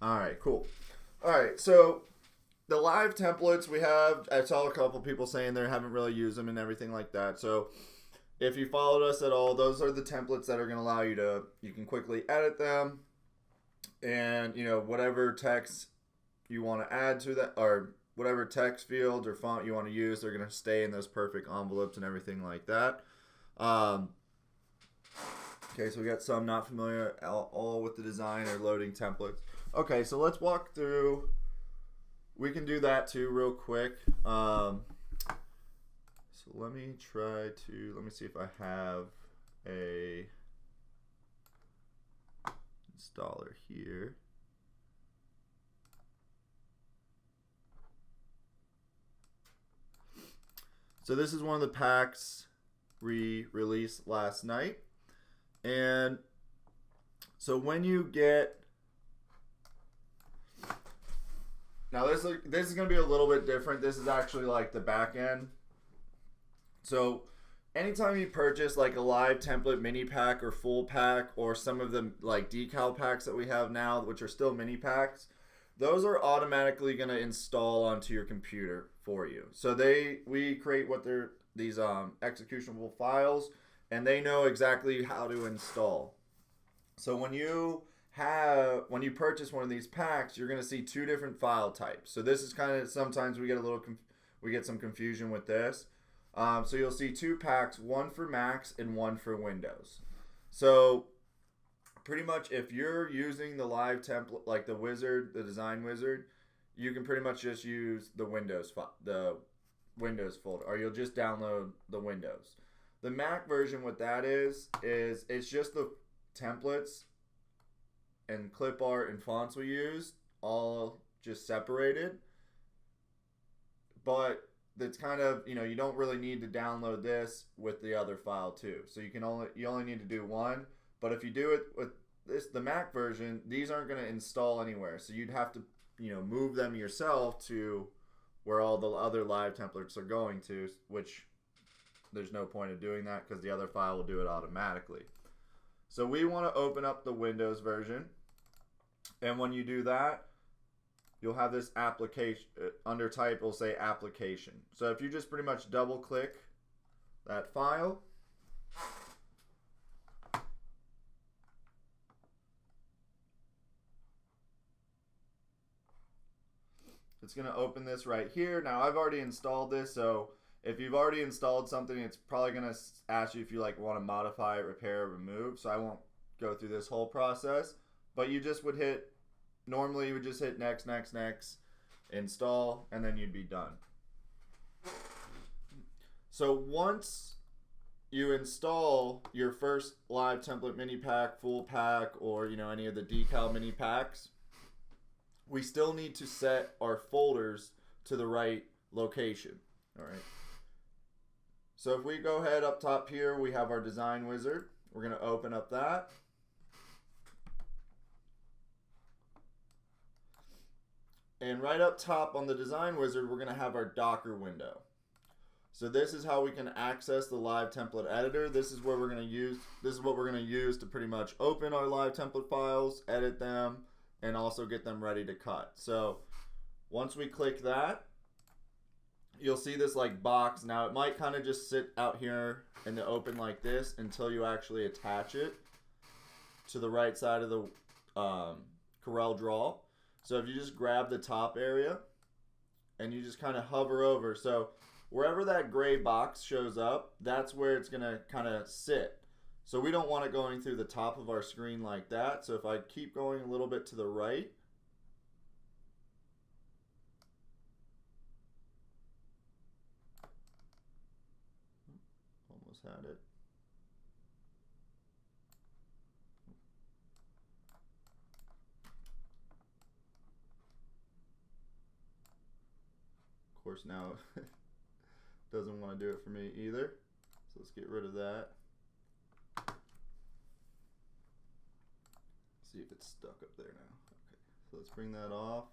All right, cool. All right, so the live templates we have, I saw a couple people saying they haven't really used them and everything like that. So if you followed us at all, those are the templates that are going to allow you can quickly edit them, and whatever text you want to add to that, or whatever text fields or font you want to use, they're going to stay in those perfect envelopes and everything like that. Okay, so we got some not familiar all with the design or loading templates. Okay, so let's walk through. We can do that too real quick. So let me see if I have a installer here. So this is one of the packs we released last night. And so when you get, now this is going to be a little bit different. This is actually like the back end. So anytime you purchase like a live template mini pack or full pack, or some of the like decal packs that we have now, which are still mini packs, those are automatically going to install onto your computer for you. So we create these executable files, and they know exactly how to install. So when you purchase one of these packs, you're going to see two different file types. So this is kind of, sometimes we get some confusion with this. So you'll see two packs, one for Macs and one for Windows. So pretty much if you're using the live template, like the design wizard, you can pretty much just use the Windows folder, or you'll just download the Windows. The Mac version, what that is it's just the templates and clip art and fonts we use, all just separated. But that's kind of, you don't really need to download this with the other file too. So you only need to do one. But if you do it with the Mac version, these aren't going to install anywhere. So you'd have to, move them yourself to where all the other live templates are going to, which there's no point of doing that because the other file will do it automatically. So we want to open up the Windows version. And when you do that, you'll have this application, under type it'll say application. So if you just pretty much double click that file, it's going to open this right here. Now I've already installed this, so if you've already installed something, it's probably going to ask you if you want to modify, repair, remove. So I won't go through this whole process, but you just would normally you would just hit next, next, next, install, and then you'd be done. So once you install your first live template mini pack, full pack, or any of the decal mini packs, we still need to set our folders to the right location. All right. So if we go ahead up top here, we have our design wizard. We're going to open up that. And right up top on the design wizard, we're going to have our Docker window. So this is how we can access the live template editor. This is what we're going to use to pretty much open our live template files, edit them, and also get them ready to cut. So once we click that, you'll see this box. Now it might kind of just sit out here in the open like this until you actually attach it to the right side of the Corel Draw. So if you just grab the top area and you just kind of hover over, so wherever that gray box shows up, that's where it's going to kind of sit. So we don't want it going through the top of our screen like that. So if I keep going a little bit to the right, almost had it. Of course now it doesn't want to do it for me either. So let's get rid of that. See if it's stuck up there now. Okay, so let's bring that off,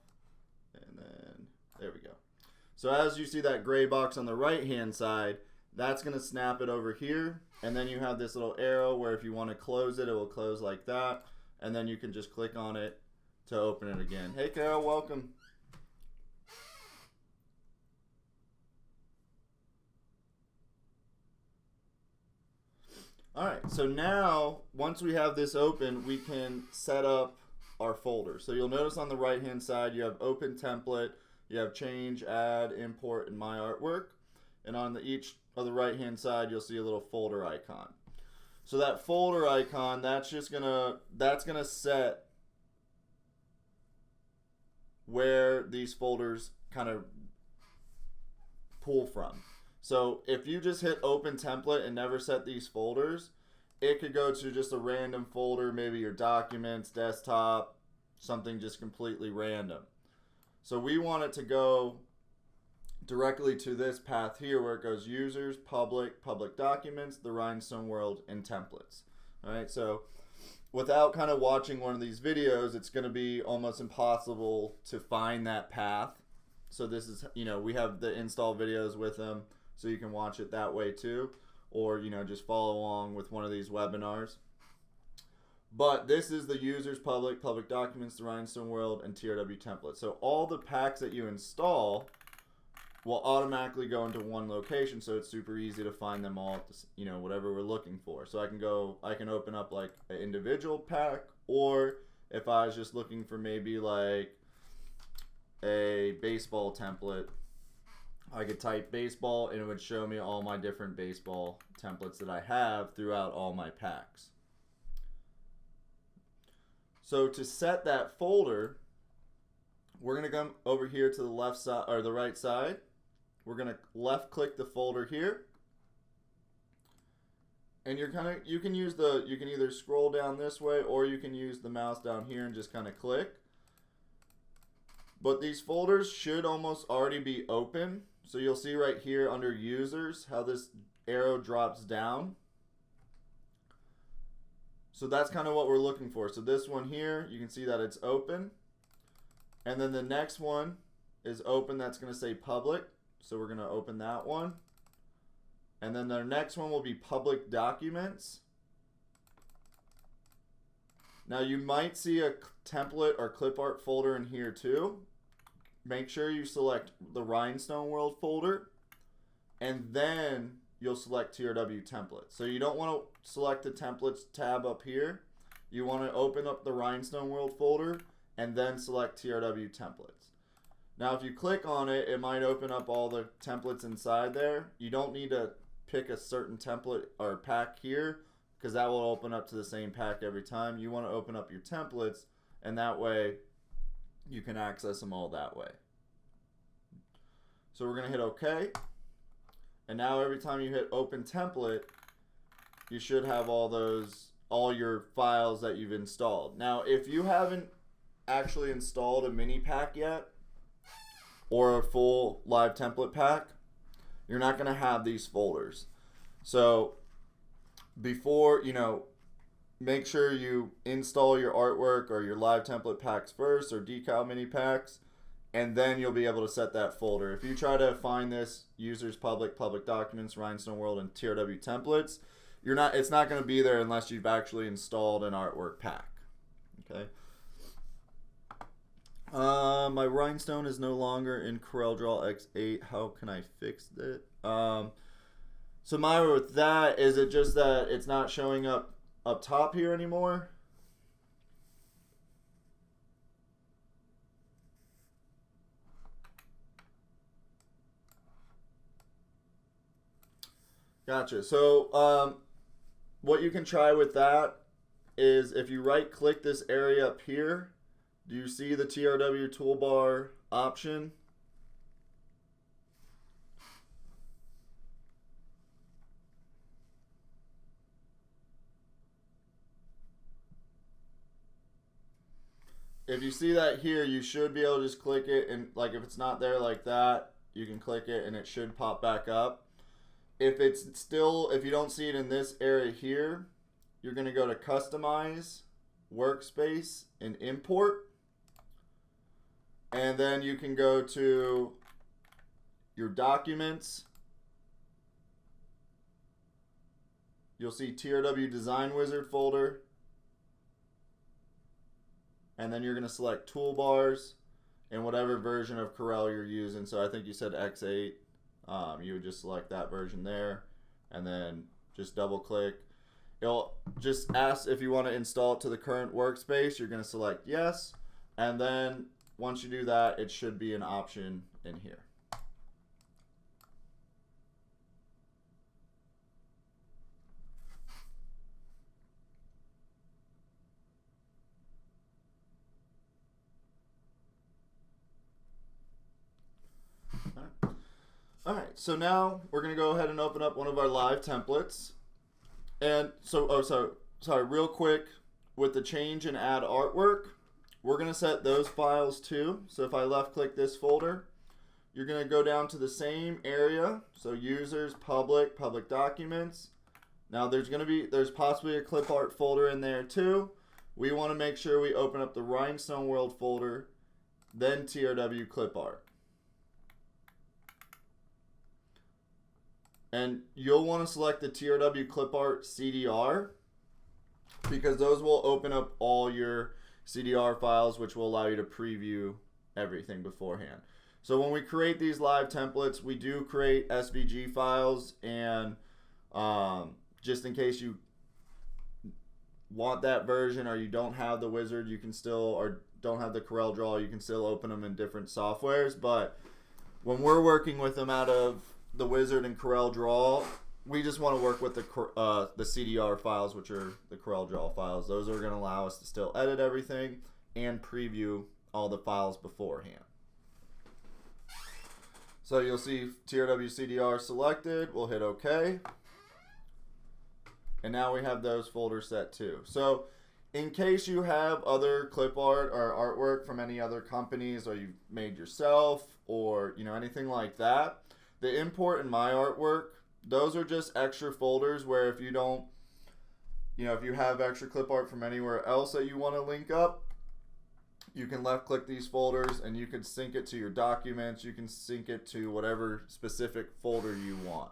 and then there we go. So as you see that gray box on the right hand side, that's going to snap it over here, and then you have this little arrow where if you want to close it, it will close like that, and then you can just click on it to open it again. Hey, Carol, welcome. All right, so now once we have this open, we can set up our folder. So you'll notice on the right hand side you have open template, you have change, add, import, and my artwork. And on each of the right hand side you'll see a little folder icon. So that folder icon, that's gonna set where these folders kind of pull from. So if you just hit open template and never set these folders, it could go to just a random folder, maybe your documents, desktop, something just completely random. So we want it to go directly to this path here where it goes users, public, public documents, the Rhinestone World, and templates. All right, so without kind of watching one of these videos, it's going to be almost impossible to find that path. So this is, we have the install videos with them, so you can watch it that way too, or just follow along with one of these webinars. But this is the users, public, public documents, the Rhinestone World, and TRW template. So all the packs that you install will automatically go into one location, so it's super easy to find them all at whatever we're looking for. So I can open up like an individual pack, or if I was just looking for maybe like a baseball template, I could type baseball and it would show me all my different baseball templates that I have throughout all my packs. So to set that folder, we're going to come over here to the left side or the right side. We're going to left click the folder here. And you can either scroll down this way, or you can use the mouse down here and just kind of click. But these folders should almost already be open. So you'll see right here under users how this arrow drops down. So that's kind of what we're looking for. So this one here, you can see that it's open. And then the next one is open, that's going to say public. So we're going to open that one. And then the next one will be public documents. Now you might see a template or clip art folder in here too. Make sure you select the Rhinestone World folder, and then you'll select TRW template. So you don't want to select the templates tab up here. You want to open up the Rhinestone World folder and then select TRW templates. Now if you click on it, it might open up all the templates inside there. You don't need to pick a certain template or pack here, because that will open up to the same pack every time. You want to open up your templates, and that way you can access them all that way. So we're going to hit OK. And now every time you hit open template, you should have all your files that you've installed. Now, if you haven't actually installed a mini pack yet, or a full live template pack, you're not going to have these folders. So before, make sure you install your artwork or your live template packs first, or decal mini packs, and then you'll be able to set that folder. If you try to find this users, public, public documents, Rhinestone World, and TRW templates, it's not going to be there unless you've actually installed an artwork pack. Okay. My Rhinestone is no longer in CorelDRAW X8. How can I fix it? So Myra, with that, is it just that it's not showing up top here anymore? Gotcha. So what you can try with that is if you right click this area up here, do you see the TRW toolbar option? If you see that here, you should be able to just click it, and like if it's not there like that, you can click it and it should pop back up. If you don't see it in this area here, you're going to go to Customize, Workspace, and Import. And then you can go to your Documents. You'll see TRW Design Wizard folder. and then you're going to select toolbars and whatever version of Corel you're using. So I think you said X8. You would just select that version there, and then just double click. It'll just ask if you want to install it to the current workspace. You're going to select yes, and then once you do that, it should be an option in here. Alright, so now we're going to go ahead and open up one of our live templates. And so, sorry, real quick, with the change and add artwork, we're going to set those files too. So if I left click this folder, you're going to go down to the same area. So users, public documents. Now there's possibly a clip art folder in there too. We want to make sure we open up the Rhinestone World folder, then TRW clip art. And you'll want to select the TRW clip art CDR because those will open up all your CDR files, which will allow you to preview everything beforehand. So when we create these live templates, we do create SVG files, and just in case you want that version or you don't have the wizard, you can still, or don't have the Corel Draw, you can still open them in different softwares. But when we're working with them out of the wizard and Corel Draw, we just want to work with the CDR files, which are the Corel Draw files. Those are going to allow us to still edit everything and preview all the files beforehand. So you'll see TRW CDR selected. We'll hit OK. And now we have those folders set too. So in case you have other clip art or artwork from any other companies, or you've made yourself, or anything like that, the import and my artwork, those are just extra folders where if you don't, if you have extra clip art from anywhere else that you want to link up, you can left click these folders and you can sync it to your documents. You can sync it to whatever specific folder you want.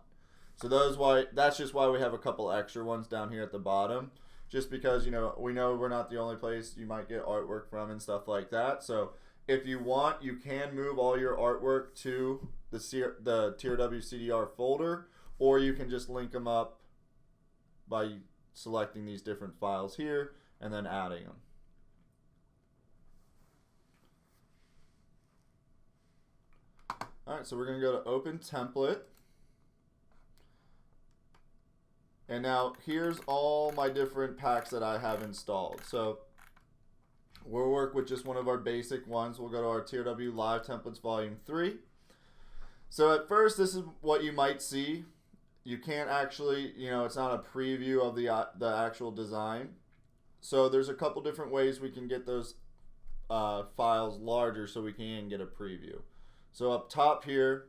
So that's just why we have a couple extra ones down here at the bottom, just because, we know we're not the only place you might get artwork from and stuff like that. So if you want, you can move all your artwork to the TRW CDR folder, or you can just link them up by selecting these different files here and then adding them. Alright, so we're going to go to Open Template. And now here's all my different packs that I have installed. So we'll work with just one of our basic ones. We'll go to our TRW Live Templates Volume 3. So at first, this is what you might see. You can't actually, it's not a preview of the actual design. So there's a couple different ways we can get those files larger so we can get a preview. So up top here,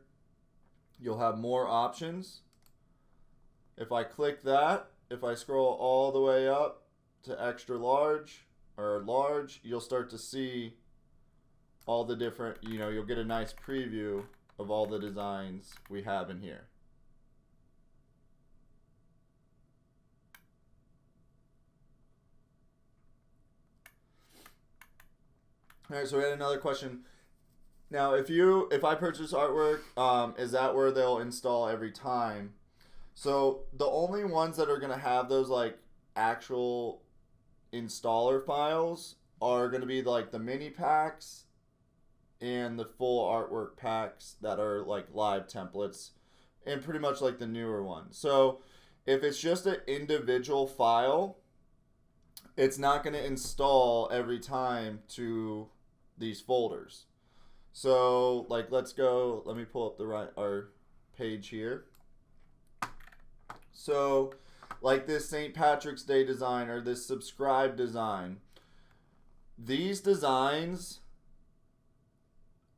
you'll have more options. If I click that, if I scroll all the way up to extra large or large, you'll start to see all the different, you'll get a nice preview of all the designs we have in here. All right, so we had another question. Now, if I purchase artwork, is that where they'll install every time? So the only ones that are going to have those like actual installer files are going to be like the mini packs and the full artwork packs that are like live templates, and pretty much like the newer ones. So if it's just an individual file, it's not going to install every time to these folders. So like let me pull up our page here. So like this St. Patrick's Day design or this subscribe design, these designs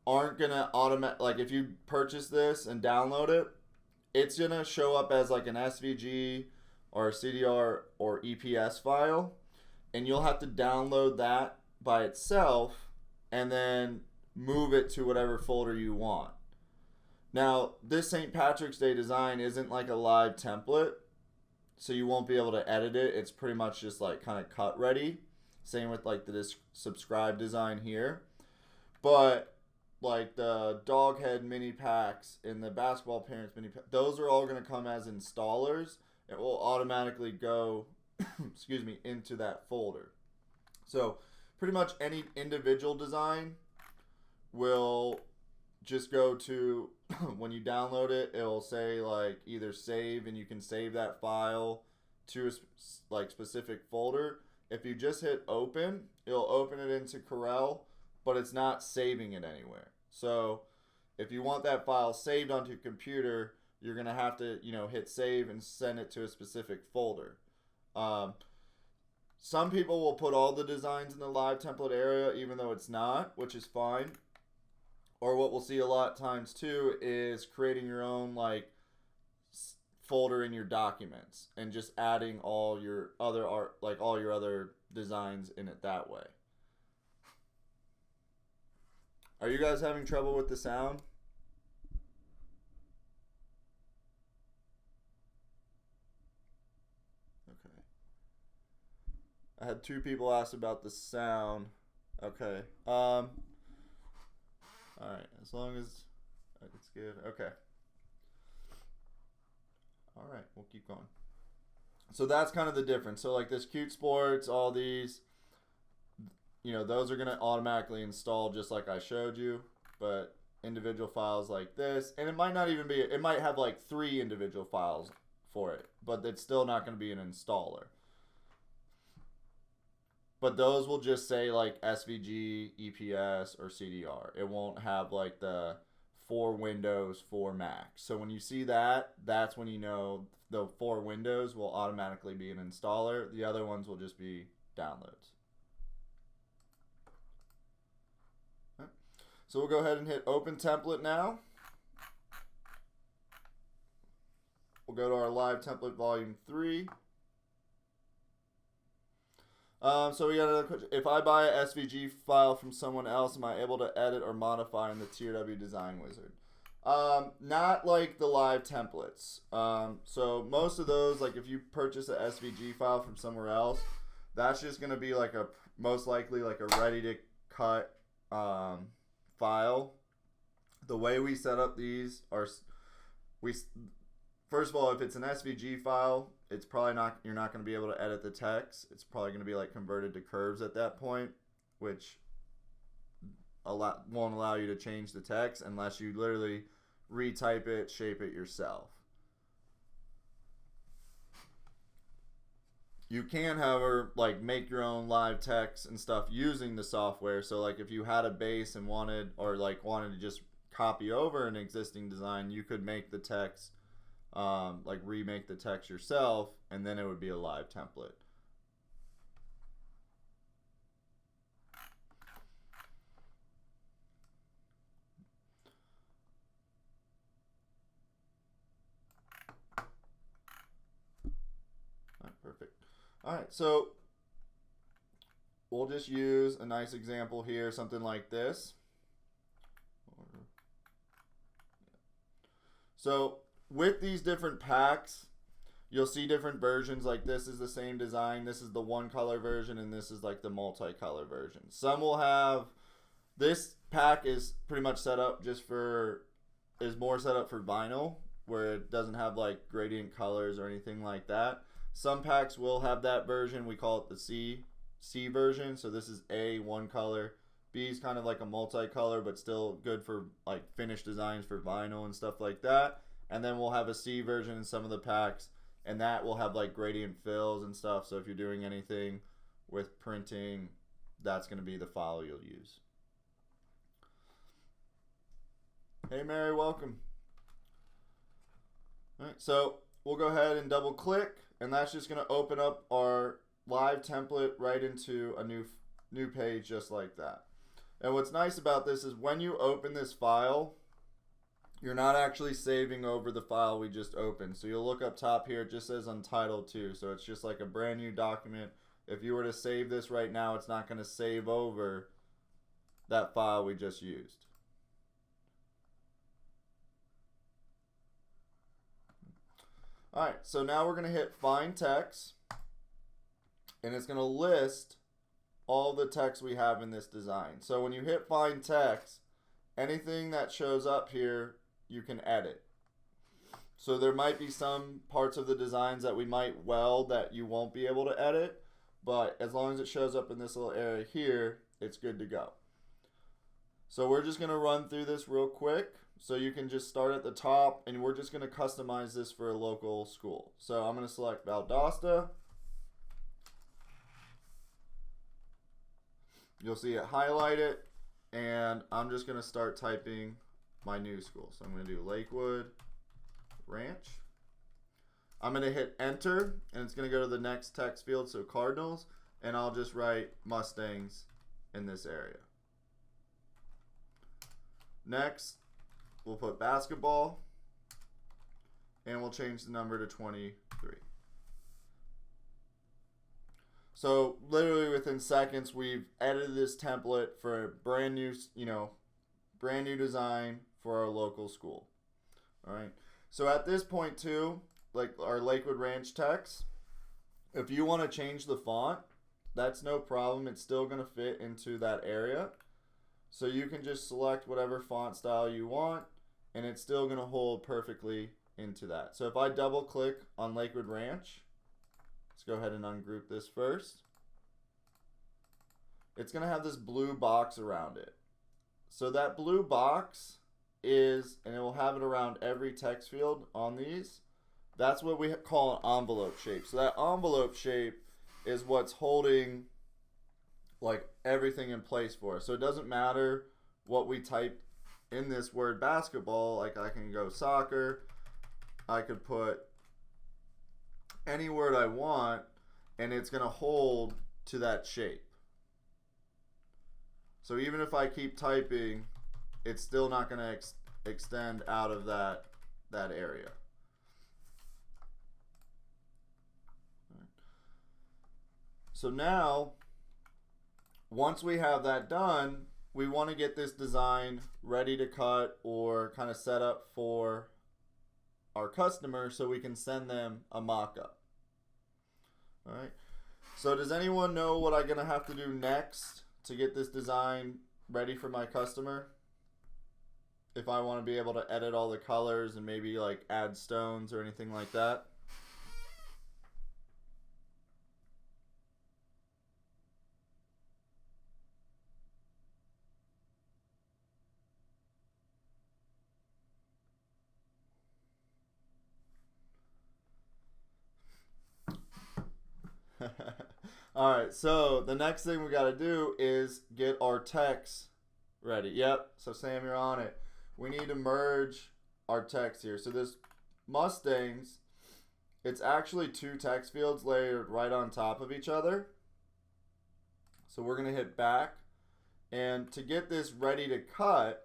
aren't gonna like if you purchase this and download it, it's gonna show up as like an SVG or a CDR or EPS file, and you'll have to download that by itself and then move it to whatever folder you want. Now, this St. Patrick's Day design isn't like a live template, so you won't be able to edit it. It's pretty much just like kind of cut ready. Same with like the subscribe design here. But like the dog head mini packs and the basketball parents mini packs, those are all going to come as installers. It will automatically go, excuse me, into that folder. So pretty much any individual design will just go to, when you download it, it'll say like either save, and you can save that file to a like specific folder. If you just hit open, it'll open it into Corel, but it's not saving it anywhere. So if you want that file saved onto your computer, you're going to have to, hit save and send it to a specific folder. Some people will put all the designs in the live template area, even though it's not, which is fine. Or what we'll see a lot of times too is creating your own like folder in your documents and just adding all your other art, like all your other designs in it that way. Are you guys having trouble with the sound? Okay. I had 2 people ask about the sound. Okay. All right. As long as it's good. Okay. All right. We'll keep going. So that's kind of the difference. So like this Cute Sports, all these, those are going to automatically install just like I showed you. But individual files like this, and it might not even be, it might have like 3 individual files for it, but it's still not going to be an installer. But those will just say like SVG, EPS, or CDR. It won't have like the 4 Windows, 4 Mac. So when you see that, that's when you know the 4 Windows will automatically be an installer. The other ones will just be downloads. Okay. So we'll go ahead and hit Open Template now. We'll go to our Live Template Volume 3. So we got another question. If I buy a SVG file from someone else, am I able to edit or modify in the TRW Design Wizard? Not like the live templates. So most of those, like if you purchase a SVG file from somewhere else, that's just going to be like most likely like a ready to cut file. The way we set up these are, first of all, if it's an SVG file, it's probably not, you're not going to be able to edit the text. It's probably going to be like converted to curves at that point, which won't allow you to change the text unless you literally retype it, shape it yourself. You can, however, like make your own live text and stuff using the software. So like if you had a base and wanted to just copy over an existing design, you could make the text, like remake the text yourself, and then it would be a live template. All right, perfect. All right, so we'll just use a nice example here, something like this. So with these different packs, you'll see different versions. Like this is the same design. This is the 1 color version, and this is like the multicolor version. Some will have, this pack is pretty much set up is more set up for vinyl, where it doesn't have like gradient colors or anything like that. Some packs will have that version. We call it the C version. So this is A, 1 color. B is kind of like a multicolor, but still good for like finished designs for vinyl and stuff like that. And then we'll have a C version in some of the packs, and that will have like gradient fills and stuff. So if you're doing anything with printing, that's going to be the file you'll use. Hey Mary, welcome. All right, so we'll go ahead and double click, and that's just going to open up our live template right into a new page just like that. And what's nice about this is when you open this file, you're not actually saving over the file we just opened. So you'll look up top here, it just says Untitled 2. So it's just like a brand new document. If you were to save this right now, it's not going to save over that file we just used. All right, so now we're going to hit Find Text, and it's going to list all the text we have in this design. So when you hit find text, anything that shows up here, you can edit. So there might be some parts of the designs that we might weld that you won't be able to edit, but as long as it shows up in this little area here, it's good to go. So we're just going to run through this real quick. So you can just start at the top, and we're just going to customize this for a local school. So I'm going to select Valdosta. You'll see it highlighted, and I'm just going to start typing my new school. So I'm going to do Lakewood Ranch. I'm going to hit enter, and it's going to go to the next text field, so Cardinals, and I'll just write Mustangs in this area. Next, we'll put basketball, and we'll change the number to 23. So literally within seconds, we've edited this template for a brand new, brand new design for our local school. All right. So at this point too, like our Lakewood Ranch text, if you want to change the font, that's no problem. It's still going to fit into that area. So you can just select whatever font style you want, and it's still going to hold perfectly into that. So if I double click on Lakewood Ranch, let's go ahead and ungroup this first. It's going to have this blue box around it. So that blue box is, and it will have it around every text field on these, that's what we call an envelope shape. So that envelope shape is what's holding like everything in place for us. So it doesn't matter what we type in this word basketball. Like I can go soccer, I could put any word I want, and it's going to hold to that shape. So even if I keep typing, it's still not going to extend out of that area. So now, once we have that done, we want to get this design ready to cut or kind of set up for our customer so we can send them a mock-up. All right. So does anyone know what I'm going to have to do next to get this design ready for my customer? If I want to be able to edit all the colors and maybe like add stones or anything like that. All right, so the next thing we got to do is get our text ready. Yep, so Sam, you're on it. We need to merge our text here. So this Mustangs, it's actually two text fields layered right on top of each other. So we're going to hit back. And to get this ready to cut,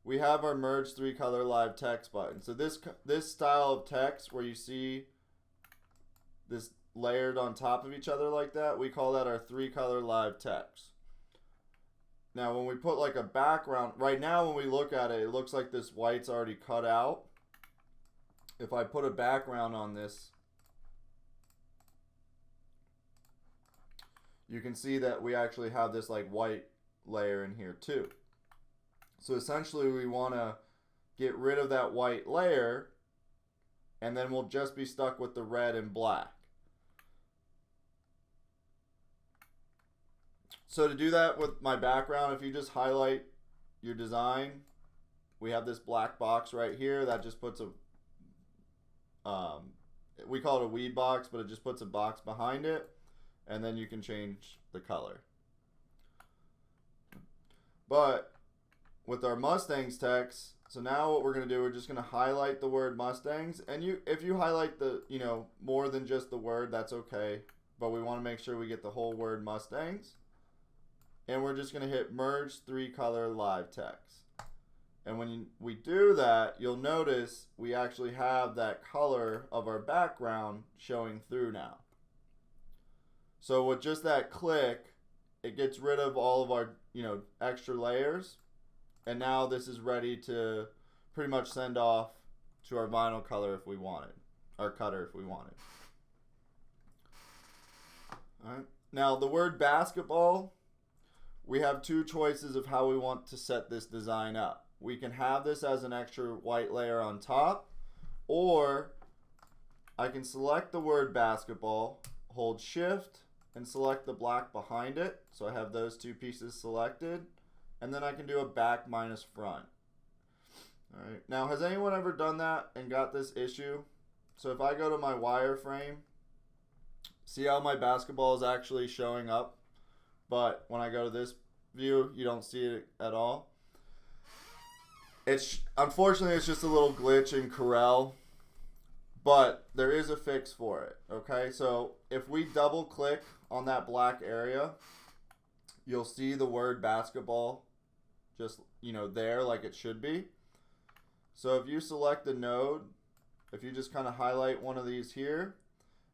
we have our merge 3-color live text button. So this style of text where you see this layered on top of each other like that, we call that our 3-color live text. Now when we put like a background, right now when we look at it, it looks like this white's already cut out. If I put a background on this, you can see that we actually have this like white layer in here too. So essentially we want to get rid of that white layer, and then we'll just be stuck with the red and black. So to do that with my background, if you just highlight your design, we have this black box right here that just puts a, we call it a weed box, but it just puts a box behind it, and then you can change the color. But with our Mustangs text, so now what we're going to do, we're just going to highlight the word Mustangs, and if you highlight the, more than just the word, that's okay, but we want to make sure we get the whole word Mustangs. And we're just going to hit merge 3-color live text. And when we do that, you'll notice we actually have that color of our background showing through now. So with just that click, it gets rid of all of our, extra layers. And now this is ready to pretty much send off to our vinyl color if we wanted, our cutter if we wanted. All right. Now the word basketball, we have two choices of how we want to set this design up. We can have this as an extra white layer on top, or I can select the word basketball, hold shift, and select the black behind it. So I have those two pieces selected, and then I can do a back minus front. All right. Now, has anyone ever done that and got this issue? So if I go to my wireframe, see how my basketball is actually showing up, but when I go to this view, you don't see it at all. Unfortunately, it's just a little glitch in Corel, but there is a fix for it. Okay, so if we double click on that black area, you'll see the word basketball just, there like it should be. So if you select the node, if you just kind of highlight one of these here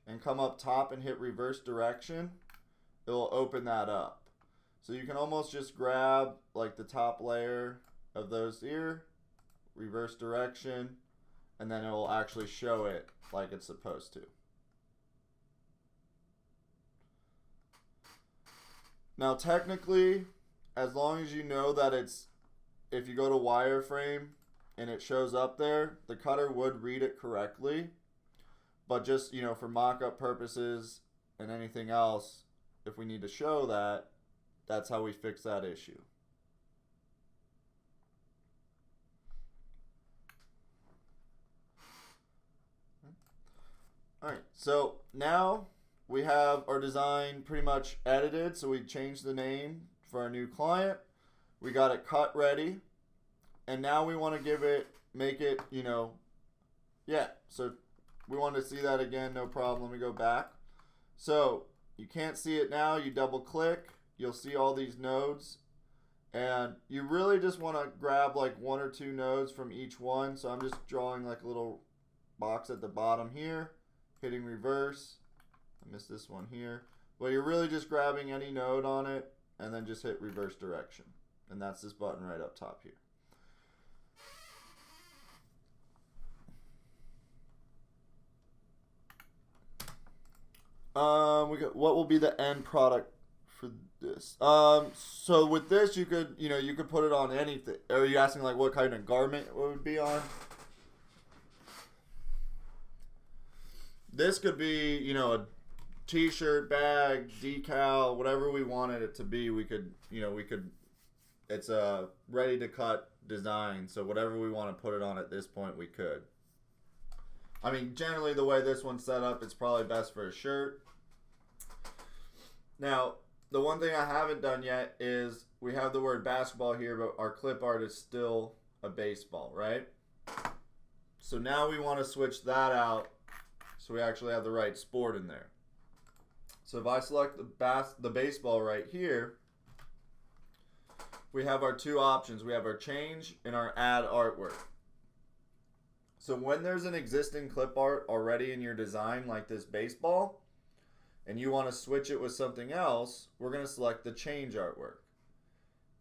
and come up top and hit reverse direction, it'll open that up. So you can almost just grab like the top layer of those here, reverse direction, and then it will actually show it like it's supposed to. Now technically, as long as you know that if you go to wireframe and it shows up there, the cutter would read it correctly. But just, for mock-up purposes and anything else, if we need to show that, that's how we fix that issue. Alright, so now we have our design pretty much edited. So we changed the name for our new client. We got it cut ready. And now we want to make it, so we want to see that again, no problem. Let me go back. So you can't see it now. You double click, you'll see all these nodes. And you really just want to grab like one or two nodes from each one. So I'm just drawing like a little box at the bottom here, hitting reverse. I missed this one here. Well, you're really just grabbing any node on it and then just hit reverse direction. And that's this button right up top here. What will be the end product for this? So with this, you could put it on anything. Are you asking like what kind of garment it would be on? This could be, a t-shirt, bag, decal, whatever we wanted it to be. We could, it's a ready to cut design. So whatever we want to put it on at this point, we could. I mean, generally the way this one's set up, it's probably best for a shirt. Now, the one thing I haven't done yet is we have the word basketball here, but our clip art is still a baseball, right? So now we want to switch that out so we actually have the right sport in there. So if I select the baseball right here, we have our two options. We have our change and our add artwork. So when there's an existing clip art already in your design, like this baseball, and you want to switch it with something else, we're going to select the change artwork.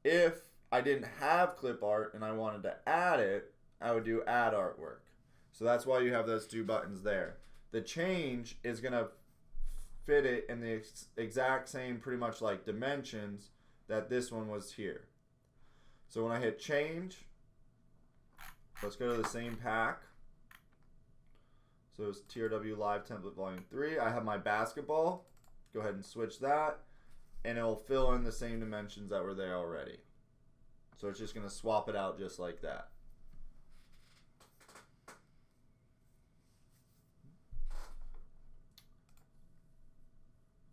If I didn't have clip art and I wanted to add it, I would do add artwork. So that's why you have those two buttons there. The change is going to fit it in the exact same pretty much like dimensions that this one was here. So when I hit change, let's go to the same pack. So it's TRW Live Template Volume 3. I have my basketball. Go ahead and switch that. And it'll fill in the same dimensions that were there already. So it's just going to swap it out just like that.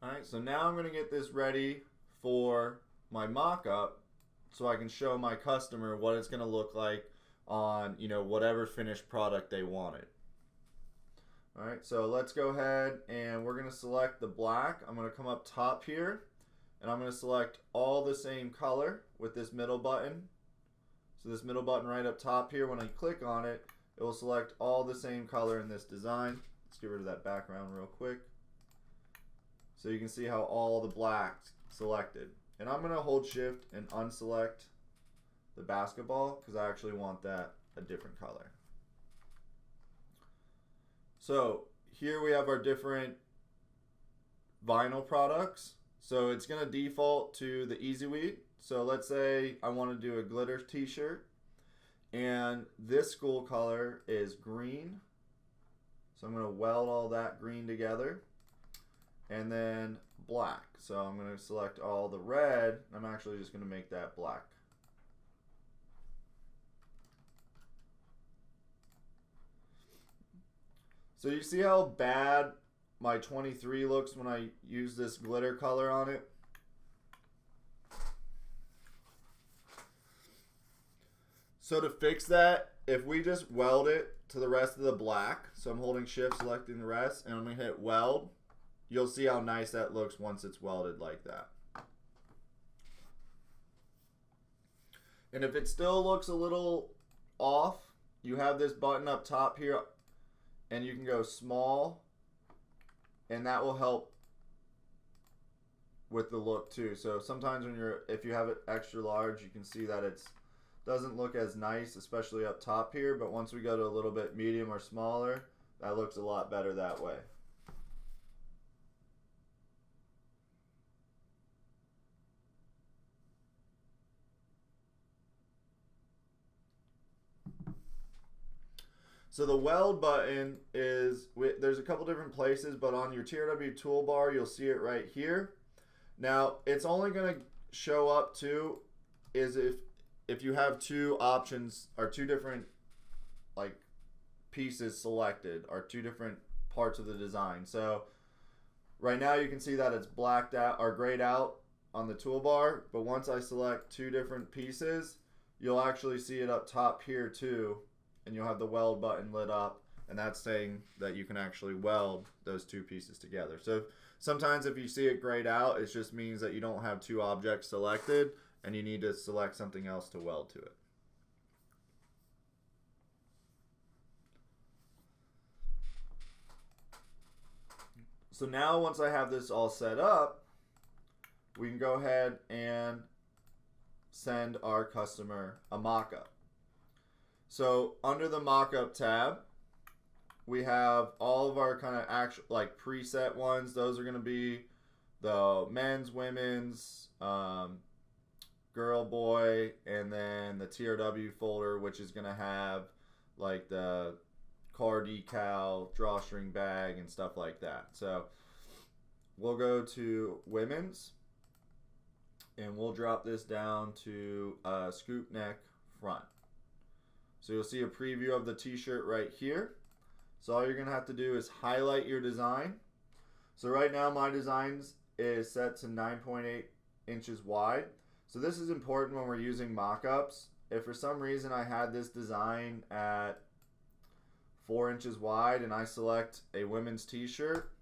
Alright, so now I'm going to get this ready for my mock-up so I can show my customer what it's going to look like on, whatever finished product they wanted. Alright, so let's go ahead and we're going to select the black. I'm going to come up top here and I'm going to select all the same color with this middle button. So this middle button right up top here, when I click on it, it will select all the same color in this design. Let's get rid of that background real quick. So you can see how all the black's selected. And I'm going to hold shift and unselect the basketball because I actually want that a different color. So here we have our different vinyl products. So it's going to default to the Easy Weed. So let's say I want to do a glitter t-shirt, and this school color is green. So I'm going to weld all that green together, and then black. So I'm going to select all the red. I'm actually just going to make that black. So you see how bad my 23 looks when I use this glitter color on it? So to fix that, if we just weld it to the rest of the black, so I'm holding shift, selecting the rest, and I'm going to hit weld, you'll see how nice that looks once it's welded like that. And if it still looks a little off, you have this button up top here, and you can go small, and that will help with the look too. So sometimes if you have it extra large, you can see that it doesn't look as nice, especially up top here, but once we go to a little bit medium or smaller, that looks a lot better that way. So the weld button is, there's a couple different places, but on your TRW toolbar, you'll see it right here. Now, it's only going to show up too is if you have two options or two different like pieces selected or two different parts of the design. So right now you can see that it's blacked out or grayed out on the toolbar, but once I select two different pieces, you'll actually see it up top here too, and you'll have the weld button lit up, and that's saying that you can actually weld those two pieces together. So sometimes if you see it grayed out, it just means that you don't have two objects selected and you need to select something else to weld to it. So now once I have this all set up, we can go ahead and send our customer a mockup. So under the mockup tab, we have all of our kind of actual like preset ones. Those are going to be the men's, women's, girl, boy, and then the TRW folder, which is going to have like the car decal, drawstring bag, and stuff like that. So we'll go to women's, and we'll drop this down to scoop neck front. So you'll see a preview of the t-shirt right here. So all you're going to have to do is highlight your design. So right now my design is set to 9.8 inches wide. So this is important when we're using mockups. If for some reason I had this design at 4 inches wide and I select a women's t-shirt,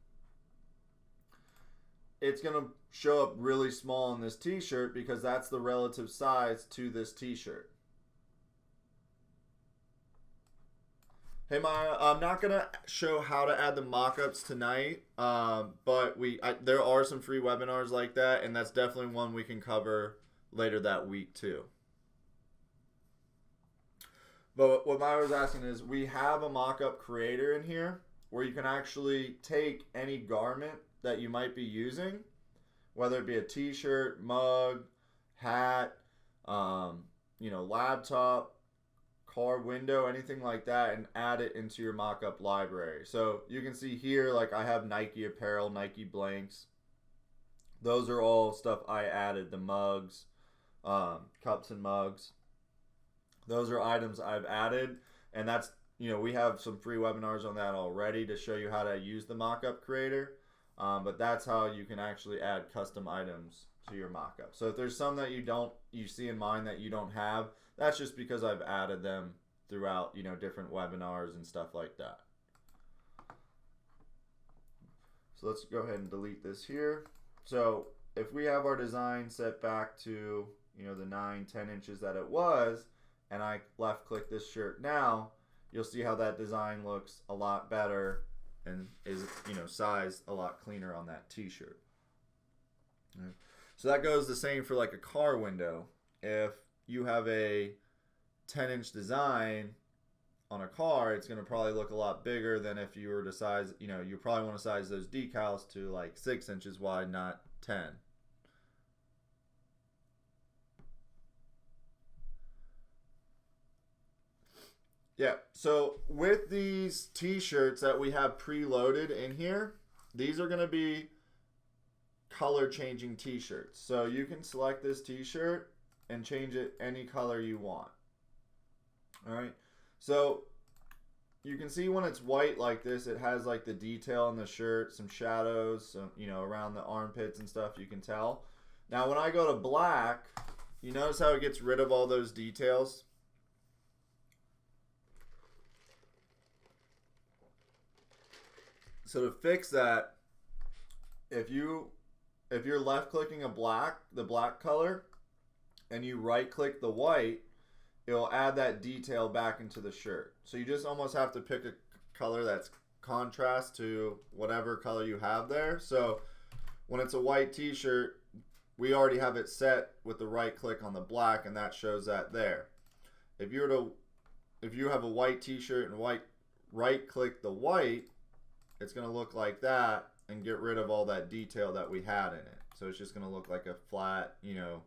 it's going to show up really small in this t-shirt because that's the relative size to this t-shirt. Hey Maya, I'm not going to show how to add the mockups tonight, but there are some free webinars like that, and that's definitely one we can cover later that week too. But what Maya was asking is, we have a mockup creator in here where you can actually take any garment that you might be using, whether it be a t-shirt, mug, hat, laptop, car window, anything like that, and add it into your mockup library. So you can see here, like I have Nike apparel, Nike blanks. Those are all stuff I added. The mugs, cups and mugs. Those are items I've added, and that's, we have some free webinars on that already to show you how to use the mockup creator. But that's how you can actually add custom items to your mockup. So if there's some that you see in mind that you don't have, that's just because I've added them throughout, different webinars and stuff like that. So let's go ahead and delete this here. So if we have our design set back to, the 9-10 inches that it was, and I left click this shirt now, you'll see how that design looks a lot better and is, sized a lot cleaner on that t-shirt. Right. So that goes the same for like a car window. If you have a 10-inch design on a car, it's going to probably look a lot bigger than if you were to size, you probably want to size those decals to like 6 inches wide, not 10. Yeah, so with these t-shirts that we have preloaded in here, these are going to be color changing t-shirts. So you can select this t-shirt and change it any color you want. All right, so you can see when it's white like this, it has like the detail on the shirt, some shadows, some, you know, around the armpits and stuff, you can tell. Now when I go to black, you notice how it gets rid of all those details? So to fix that, if you're left clicking the black color, and you right click the white, it'll add that detail back into the shirt. So you just almost have to pick a color that's contrast to whatever color you have there. So when it's a white t-shirt, we already have it set with the right click on the black, and that shows that there. If you have a white t-shirt and right click the white, it's going to look like that and get rid of all that detail that we had in it. So it's just going to look like a flat, you know,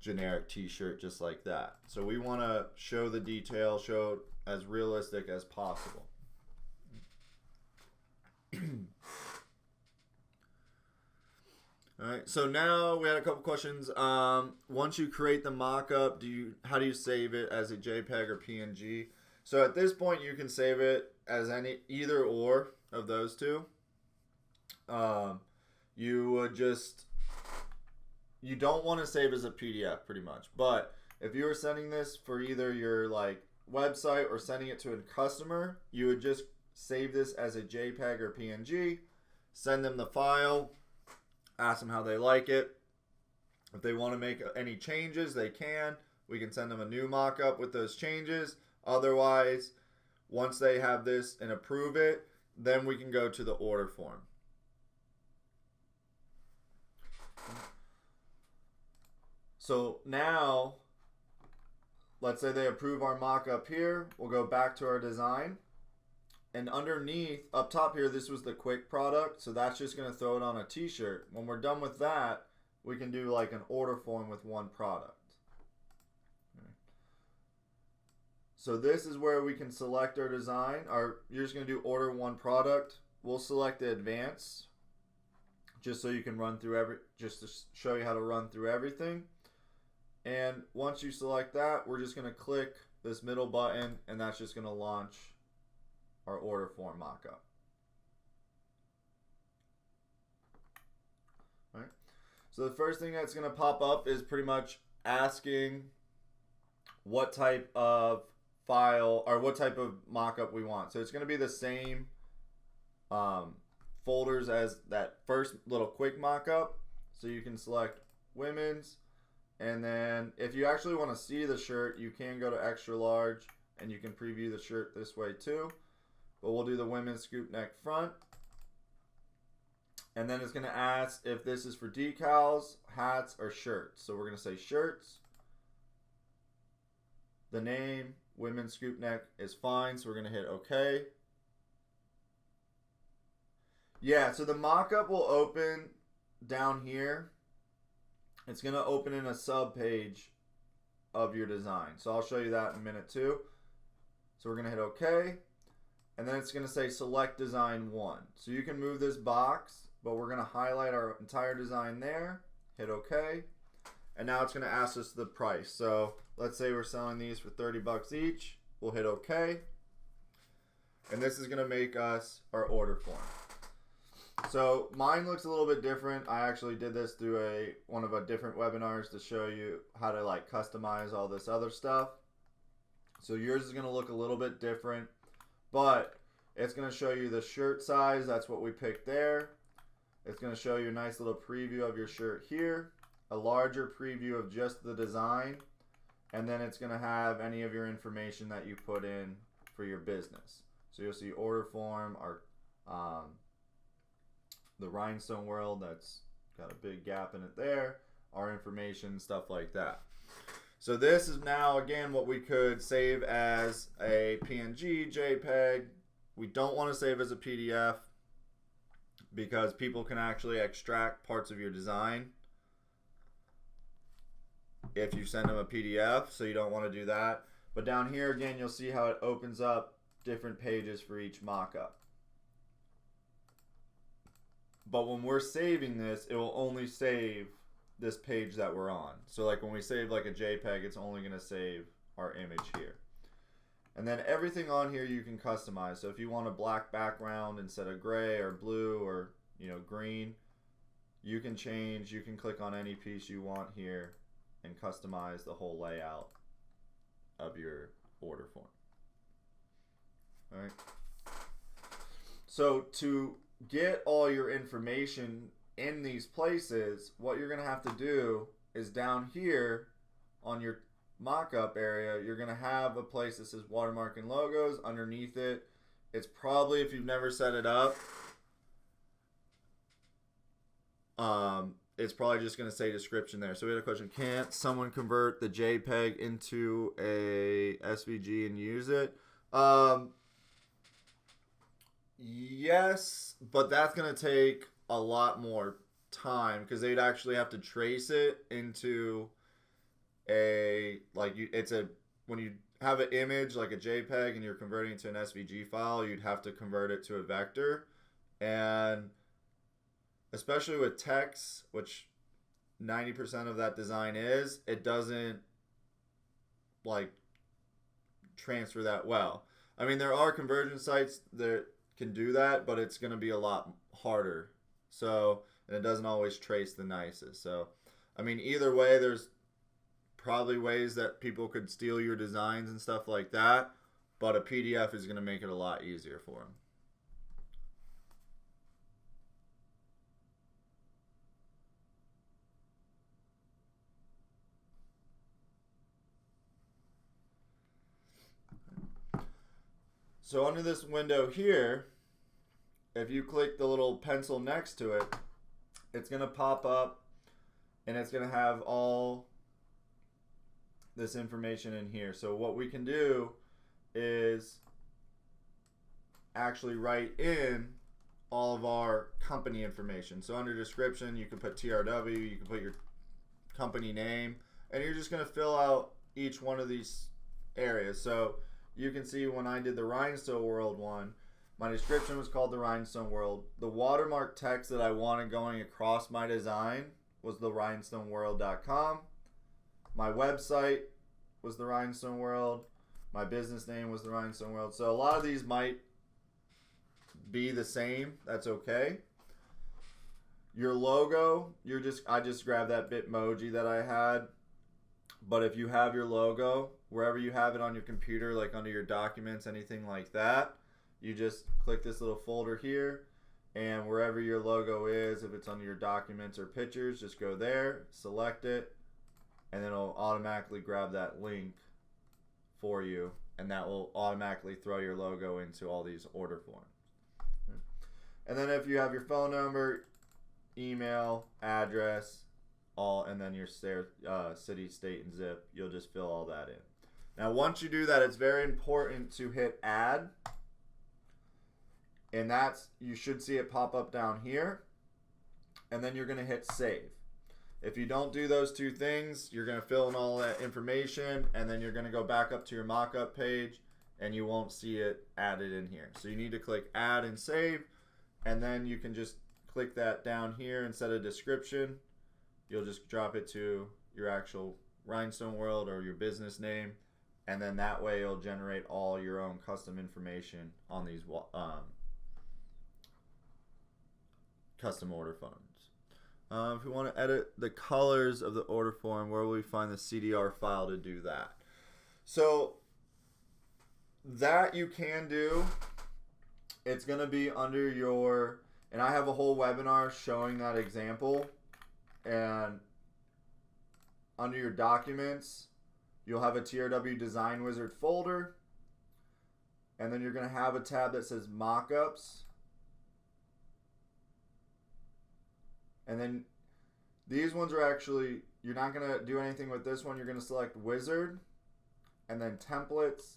generic t-shirt just like that. So we want to show the detail, show as realistic as possible. All right, so now we had a couple questions. Once you create the mock-up, how do you save it as a JPEG or PNG? So at this point, you can save it as either or of those two. You don't want to save as a PDF pretty much, but if you were sending this for either your like website or sending it to a customer, you would just save this as a JPEG or PNG, send them the file, ask them how they like it. If they want to make any changes, they can. We can send them a new mock-up with those changes. Otherwise, once they have this and approve it, then we can go to the order form. So now, let's say they approve our mock-up here. We'll go back to our design. And underneath, up top here, this was the quick product. So that's just going to throw it on a t-shirt. When we're done with that, we can do like an order form with one product. So this is where we can select our design. You're just going to do order one product. We'll select the advanced, just so you can run through just to show you how to run through everything. And once you select that, we're just going to click this middle button, and that's just going to launch our order form mockup. All right. So the first thing that's going to pop up is pretty much asking what type of file or what type of mockup we want. So it's going to be the same folders as that first little quick mockup. So you can select women's, and then if you actually want to see the shirt, you can go to extra large and you can preview the shirt this way too. But we'll do the women's scoop neck front. And then it's going to ask if this is for decals, hats, or shirts. So we're going to say shirts. The name, women's scoop neck, is fine, so we're going to hit OK. Yeah, so the mock-up will open down here. It's going to open in a sub-page of your design. So I'll show you that in a minute too. So we're going to hit OK. And then it's going to say select design 1. So you can move this box, but we're going to highlight our entire design there. Hit OK. And now it's going to ask us the price. So let's say we're selling these for 30 bucks each. We'll hit OK. And this is going to make us our order form. So mine looks a little bit different. I actually did this through one of our different webinars to show you how to like customize all this other stuff. So yours is going to look a little bit different, but it's going to show you the shirt size. That's what we picked there. It's going to show you a nice little preview of your shirt here, a larger preview of just the design, and then it's going to have any of your information that you put in for your business. So you'll see order form, our the rhinestone world, that's got a big gap in it there, our information, stuff like that. So this is now, again, what we could save as a PNG, JPEG. We don't want to save as a PDF because people can actually extract parts of your design if you send them a PDF, so you don't want to do that. But down here again, you'll see how it opens up different pages for each mockup. But when we're saving this, it will only save this page that we're on. So like when we save like a JPEG, it's only going to save our image here. And then everything on here you can customize. So if you want a black background instead of gray or blue or green, you can change. You can click on any piece you want here and customize the whole layout of your order form. All right. So to get all your information in these places, what you're going to have to do is down here on your mockup area, you're going to have a place that says watermark and logos. Underneath it, it's probably, if you've never set it up, it's probably just going to say description there. So we had a question: can't someone convert the JPEG into a SVG and use it? Yes, but that's going to take a lot more time because they'd actually have to trace it into when you have an image like a JPEG and you're converting it to an SVG file, you'd have to convert it to a vector. And especially with text, which 90% of that design is, it doesn't like transfer that well. I mean, there are conversion sites that can do that, but it's going to be a lot harder. So, and it doesn't always trace the nicest. So, I mean, either way, there's probably ways that people could steal your designs and stuff like that, but a PDF is going to make it a lot easier for them. So under this window here, if you click the little pencil next to it, it's going to pop up and it's going to have all this information in here. So what we can do is actually write in all of our company information. So under description, you can put TRW, you can put your company name, and you're just going to fill out each one of these areas. So you can see when I did the Rhinestone World one, my description was called the Rhinestone World. The watermark text that I wanted going across my design was the rhinestoneworld.com. My website was the Rhinestone World. My business name was the Rhinestone World. So a lot of these might be the same. That's okay. Your logo, I just grabbed that Bitmoji that I had. But if you have your logo, wherever you have it on your computer, like under your documents, anything like that, you just click this little folder here, and wherever your logo is, if it's under your documents or pictures, just go there, select it, and then it'll automatically grab that link for you, and that will automatically throw your logo into all these order forms. And then if you have your phone number, email, address, and then your city, state, and zip, you'll just fill all that in. Now once you do that, it's very important to hit add, and you should see it pop up down here, and then you're going to hit save. If you don't do those two things, you're going to fill in all that information, and then you're going to go back up to your mockup page, and you won't see it added in here. So you need to click add and save, and then you can just click that down here instead of description. You'll just drop it to your actual Rhinestone World or your business name, and then that way it'll generate all your own custom information on these custom order forms. If we want to edit the colors of the order form, where will we find the CDR file to do that? So that you can do. It's going to be under your, and I have a whole webinar showing that example. And under your documents, you'll have a TRW Design Wizard folder, and then you're going to have a tab that says Mockups. And then these ones are actually, you're not going to do anything with this one. You're going to select Wizard, and then Templates,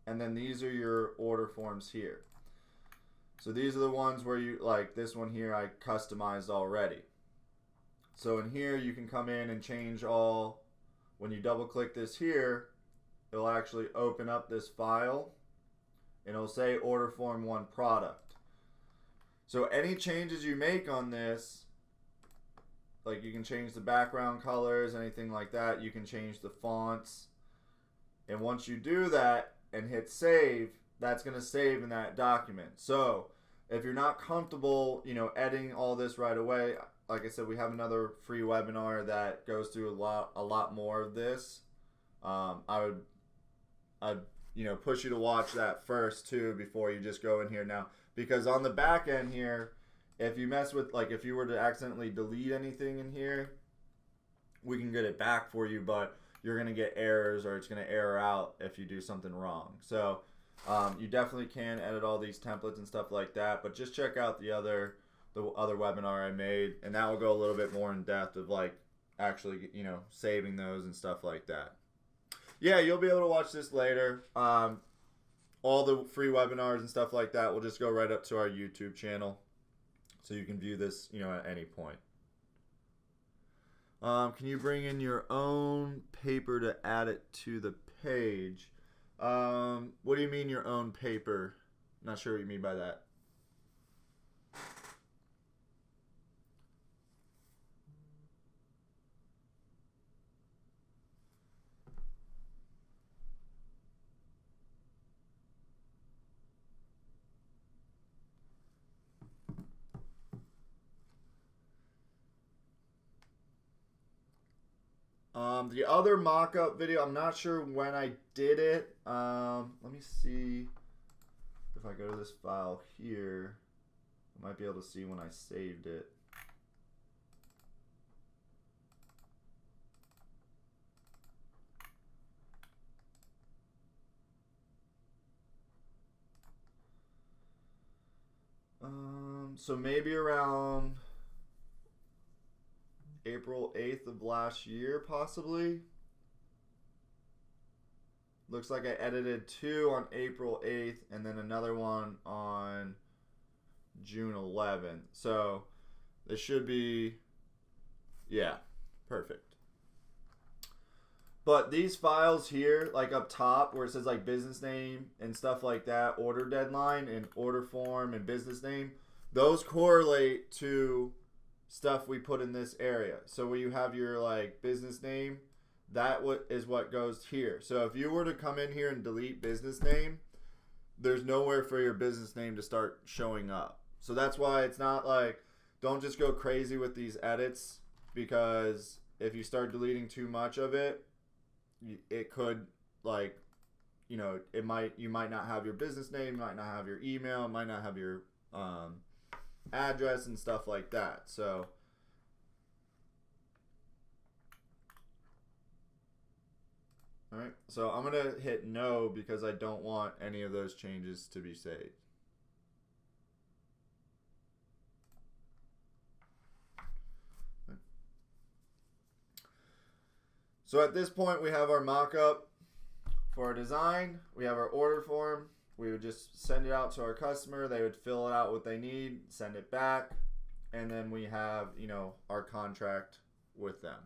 and then these are your order forms here. So these are the ones where you, like this one here, I customized already. So in here, you can come in and change all, when you double click this here, it'll actually open up this file and it'll say order form 1 product. So any changes you make on this, like you can change the background colors, anything like that, you can change the fonts. And once you do that and hit save, that's going to save in that document. So if you're not comfortable, editing all this right away, like I said, we have another free webinar that goes through a lot more of this. I'd push you to watch that first too before you just go in here now, because on the back end here, if you mess with, like, if you were to accidentally delete anything in here, we can get it back for you, but you're going to get errors, or it's going to error out if you do something wrong. So you definitely can edit all these templates and stuff like that, but just check out the other webinar I made, and that will go a little bit more in depth of like actually, saving those and stuff like that. Yeah, you'll be able to watch this later. All the free webinars and stuff like that will just go right up to our YouTube channel, so you can view this, at any point. Can you bring in your own paper to add it to the page? What do you mean your own paper? Not sure what you mean by that. The other mock-up video, I'm not sure when I did it. Let me see if I go to this file here. I might be able to see when I saved it. So maybe around April 8th of last year, possibly. Looks like I edited 2 on April 8th and then another one on June 11th. So this should be, yeah, perfect. But these files here, like up top where it says like business name and stuff like that, order deadline and order form and business name, those correlate to stuff we put in this area. So where you have your like business name, that is what goes here. So if you were to come in here and delete business name, there's nowhere for your business name to start showing up. So that's why it's not like, don't just go crazy with these edits, because if you start deleting too much of it, it could, like, you might not have your business name, might not have your email, might not have your address and stuff like that. So all right, so I'm gonna hit no because I don't want any of those changes to be saved. So at this point we have our mock-up for our design, we have our order form. We would just send it out to our customer. They would fill it out what they need, send it back, and then we have, our contract with them.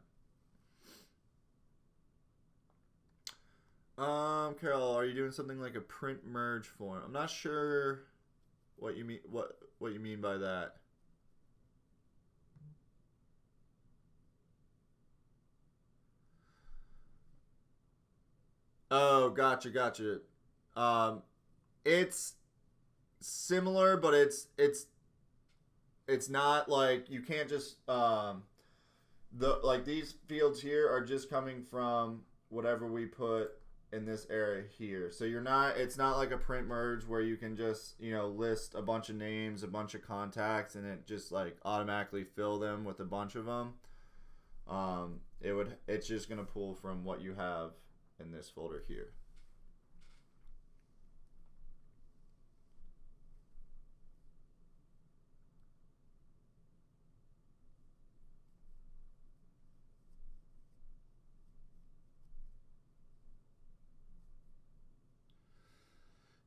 Carol, are you doing something like a print merge form? I'm not sure what you mean. What you mean by that? Oh, gotcha. It's similar, but it's not like, you can't just these fields here are just coming from whatever we put in this area here. So it's not like a print merge where you can just, list a bunch of names, a bunch of contacts, and it just like automatically fill them with a bunch of them. It's just going to pull from what you have in this folder here.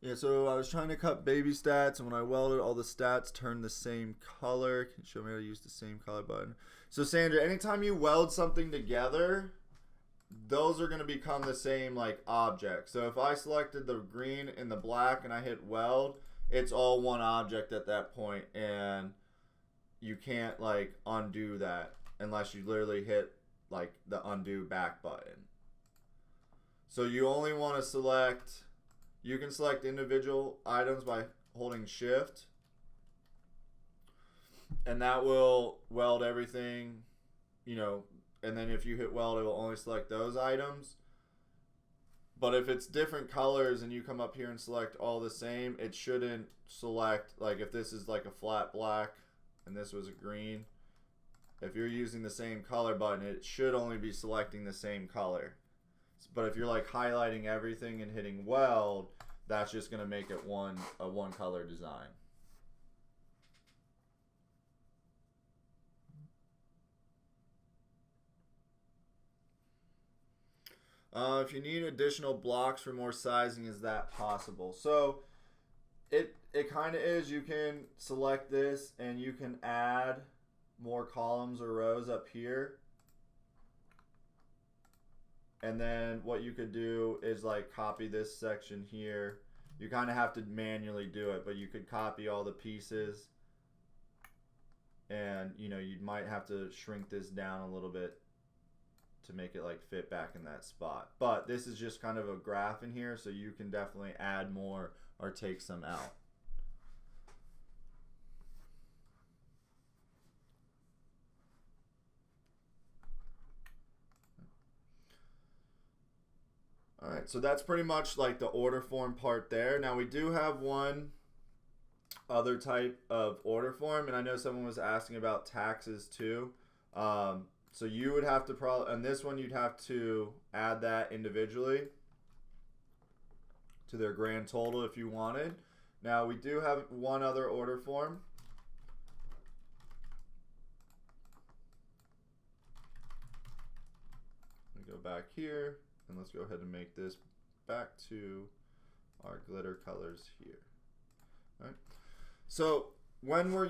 Yeah, so I was trying to cut baby stats, and when I welded, all the stats turned the same color. Can you show me how to use the same color button? So Sandra, anytime you weld something together, those are going to become the same like object. So if I selected the green and the black and I hit weld, it's all one object at that point, and you can't like undo that unless you literally hit like the undo back button. So you only want to select, you can select individual items by holding shift, and that will weld everything, you know, and then if you hit weld, it will only select those items. But if it's different colors and you come up here and select all the same, it shouldn't select, like if this is like a flat black and this was a green, if you're using the same color button, it should only be selecting the same color. But if you're like highlighting everything and hitting weld, that's just going to make it a one color design. If you need additional blocks for more sizing, is that possible? So it kind of is. You can select this and you can add more columns or rows up here. And then what you could do is like copy this section here. You kind of have to manually do it, but you could copy all the pieces, and you know, you might have to shrink this down a little bit to make it like fit back in that spot. But this is just kind of a graph in here, so you can definitely add more or take some out. All right, so that's pretty much like the order form part there. Now we do have one other type of order form, and I know someone was asking about taxes too. So you would have to probably, on this one, you'd have to add that individually to their grand total if you wanted. Now we do have one other order form. Let me go back here, and let's go ahead and make this back to our glitter colors here. All right. So when we're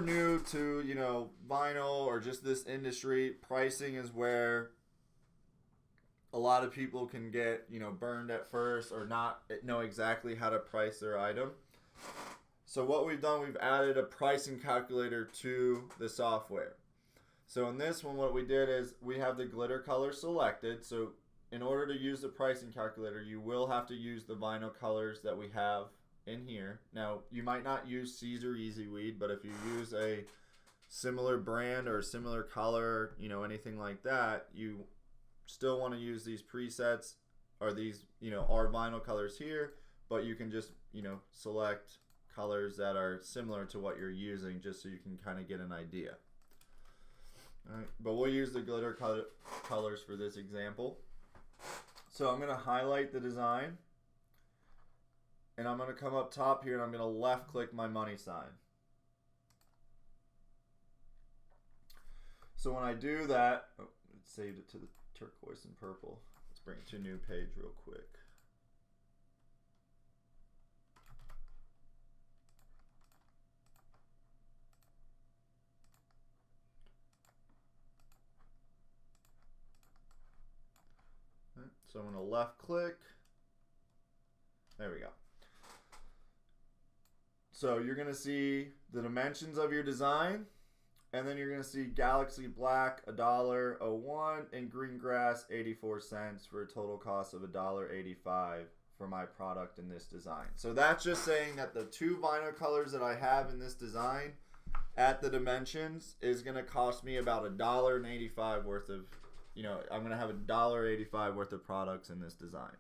new to, you know, vinyl or just this industry, pricing is where a lot of people can get, you know, burned at first or not know exactly how to price their item. So what we've done, we've added a pricing calculator to the software. So in this one, what we did is we have the glitter color selected. So in order to use the pricing calculator, you will have to use the vinyl colors that we have in here. Now, you might not use Caesar Easy Weed, but if you use a similar brand or a similar color, you know, anything like that, you still want to use these presets or these, you know, our vinyl colors here, but you can just, you know, select colors that are similar to what you're using just so you can kind of get an idea. All right, but we'll use the glitter colors for this example. So I'm going to highlight the design, and I'm going to come up top here and I'm going to left click my money sign. So when I do that, oh, it saved it to the turquoise and purple. Let's bring it to a new page real quick. Right, so I'm going to left click. There we go. So you're going to see the dimensions of your design, and then you're going to see Galaxy Black $1.01 and Green Grass 84 cents for a total cost of $1.85 for my product in this design. So that's just saying that the two vinyl colors that I have in this design at the dimensions is going to cost me about $1.85 worth of, you know, I'm going to have $1.85 worth of products in this design.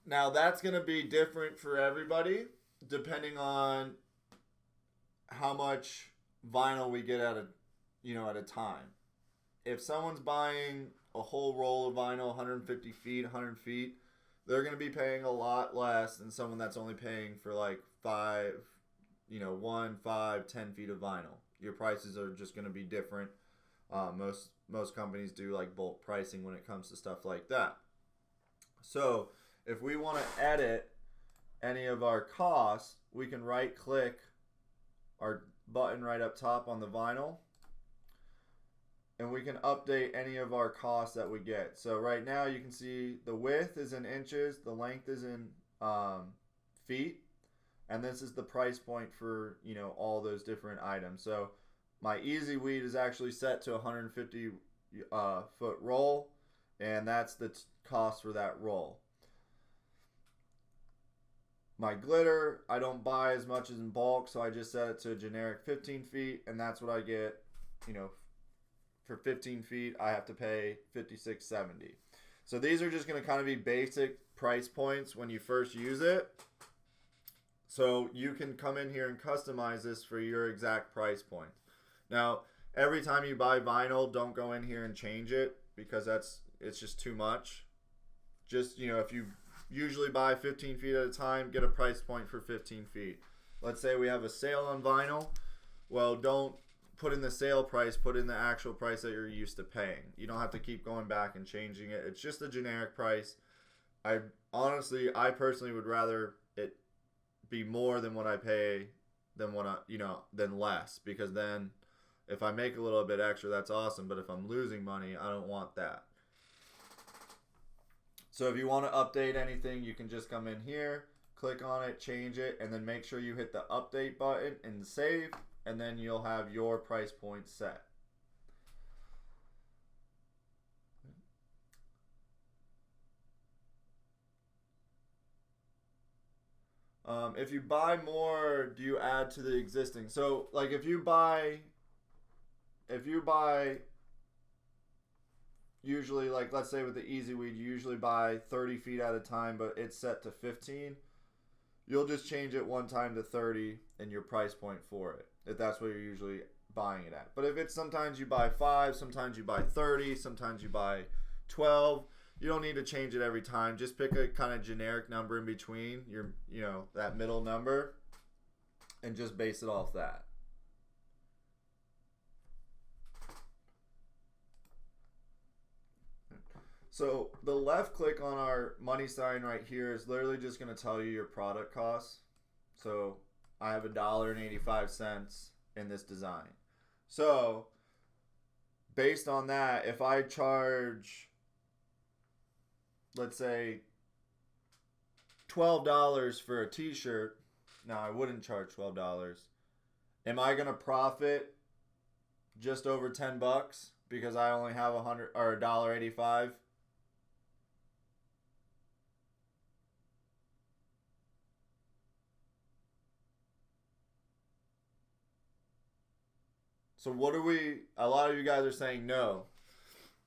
Now that's going to be different for everybody depending on how much vinyl we get at a time. If someone's buying a whole roll of vinyl, 150 feet, 100 feet, they're going to be paying a lot less than someone that's only paying for like 5, 10 feet of vinyl. Your prices are just going to be different. Most companies do like bulk pricing when it comes to stuff like that. So if we want to edit any of our costs, we can right click our button right up top on the vinyl, and we can update any of our costs that we get. So right now you can see the width is in inches, the length is in feet, and this is the price point for, you know, all those different items. So my easy weed is actually set to 150 foot roll, and that's the cost for that roll. My glitter, I don't buy as much as in bulk, so I just set it to a generic 15 feet, and that's what I get. You know, for 15 feet, I have to pay $56.70. So these are just going to kind of be basic price points when you first use it. So you can come in here and customize this for your exact price point. Now, every time you buy vinyl, don't go in here and change it, because it's just too much. Just, you know, if you usually buy 15 feet at a time, get a price point for 15 feet. Let's say we have a sale on vinyl. Well, don't put in the sale price, put in the actual price that you're used to paying. You don't have to keep going back and changing it. It's just a generic price. I personally would rather it be more than what I pay than less, because then if I make a little bit extra, that's awesome, but if I'm losing money, I don't want that. So if you want to update anything, you can just come in here, click on it, change it, and then make sure you hit the update button and save, and then you'll have your price point set. If you buy more, do you add to the existing? So like if you buy usually, like let's say with the easy weed, you usually buy 30 feet at a time, but it's set to 15. You'll just change it one time to 30 and your price point for it, if that's what you're usually buying it at. But if it's sometimes you buy 5, sometimes you buy 30, sometimes you buy 12, you don't need to change it every time. Just pick a kind of generic number in between your, you know, that middle number, and just base it off that. So the left click on our money sign right here is literally just going to tell you your product costs. So I have $1.85 in this design. So based on that, if I charge, let's say $12 for a t-shirt, now I wouldn't charge $12. Am I going to profit just over $10 because I only have $1.85? So a lot of you guys are saying no.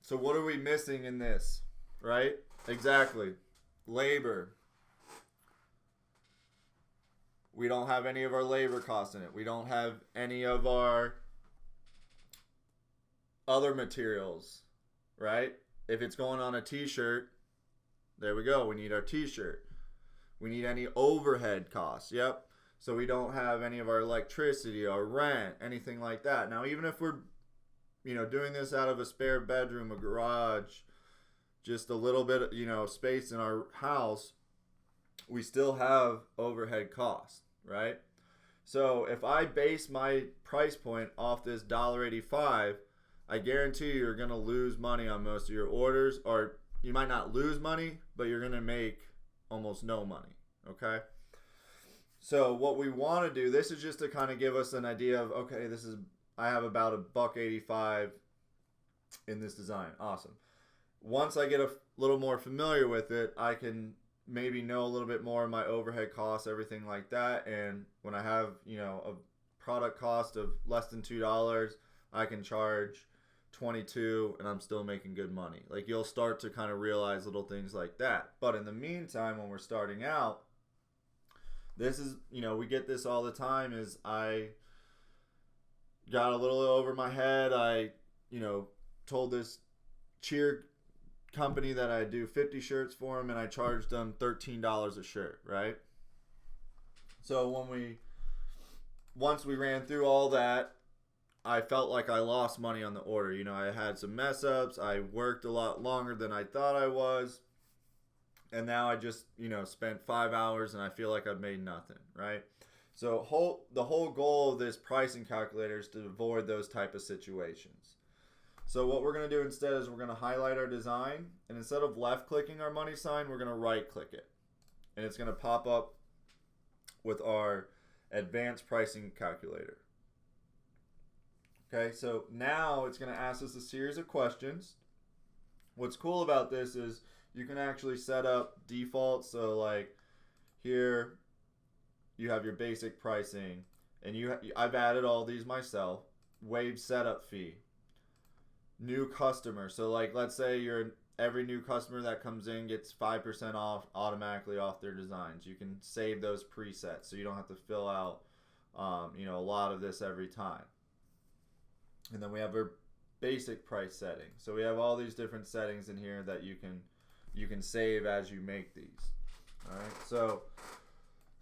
So what are we missing in this, right? Exactly. Labor. We don't have any of our labor costs in it. We don't have any of our other materials, right? If it's going on a t-shirt, there we go. We need our t-shirt. We need any overhead costs. Yep. So we don't have any of our electricity, our rent, anything like that. Now, even if we're, you know, doing this out of a spare bedroom, a garage, just a little bit, you know, space in our house, we still have overhead costs, right? So if I base my price point off this $1.85, I guarantee you're going to lose money on most of your orders, or you might not lose money, but you're going to make almost no money, okay? So what we want to do, this is just to kind of give us an idea of, okay, I have about $1.85 in this design. Awesome. Once I get a little more familiar with it, I can maybe know a little bit more of my overhead costs, everything like that. And when I have, you know, a product cost of less than $2, I can charge $22 and I'm still making good money. Like, you'll start to kind of realize little things like that. But in the meantime, when we're starting out, this is, you know, we get this all the time, is I got a little over my head. I, you know, told this cheer company that I do 50 shirts for them, and I charged them $13 a shirt, right? So once we ran through all that, I felt like I lost money on the order. You know, I had some mess ups. I worked a lot longer than I thought I was. And now I just, you know, spent 5 hours and I feel like I've made nothing, right? So the whole goal of this pricing calculator is to avoid those type of situations. So what we're going to do instead is we're going to highlight our design, and instead of left clicking our money sign, we're going to right click it. And it's going to pop up with our advanced pricing calculator. Okay, so now it's going to ask us a series of questions. What's cool about this is you can actually set up defaults. So like here you have your basic pricing, and I've added all these myself. Waive setup fee. New customer. So like let's say every new customer that comes in gets 5% off automatically off their designs. You can save those presets so you don't have to fill out a lot of this every time. And then we have our basic price setting. So we have all these different settings in here that you can save as you make these. All right. So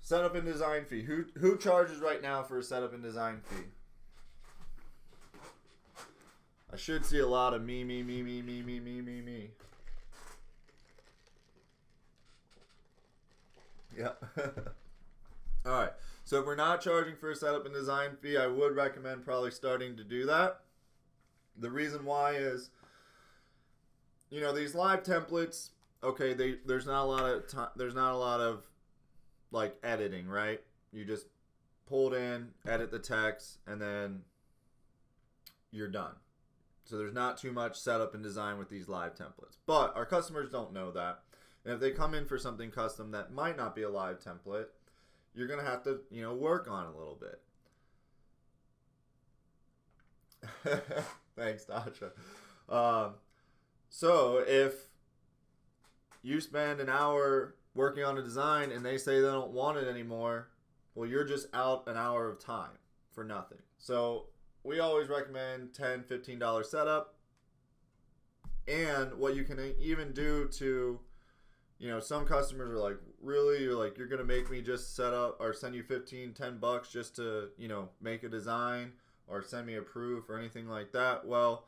setup and design fee. Who charges right now for a setup and design fee? I should see a lot of me. Yeah. All right. So if we're not charging for a setup and design fee, I would recommend probably starting to do that. The reason why is, these live templates, okay, there's not a lot of time, there's not a lot of like editing, right? You just pull it in, edit the text, and then you're done. So there's not too much setup and design with these live templates. But our customers don't know that. And if they come in for something custom that might not be a live template, you're going to have to, work on it a little bit. Thanks, Dasha. So if you spend an hour working on a design and they say they don't want it anymore, well, you're just out an hour of time for nothing. So we always recommend $10, $15 setup. And what you can even do to, some customers are like, really? You're going to make me just set up or send you $10 just to, make a design or send me a proof or anything like that? Well,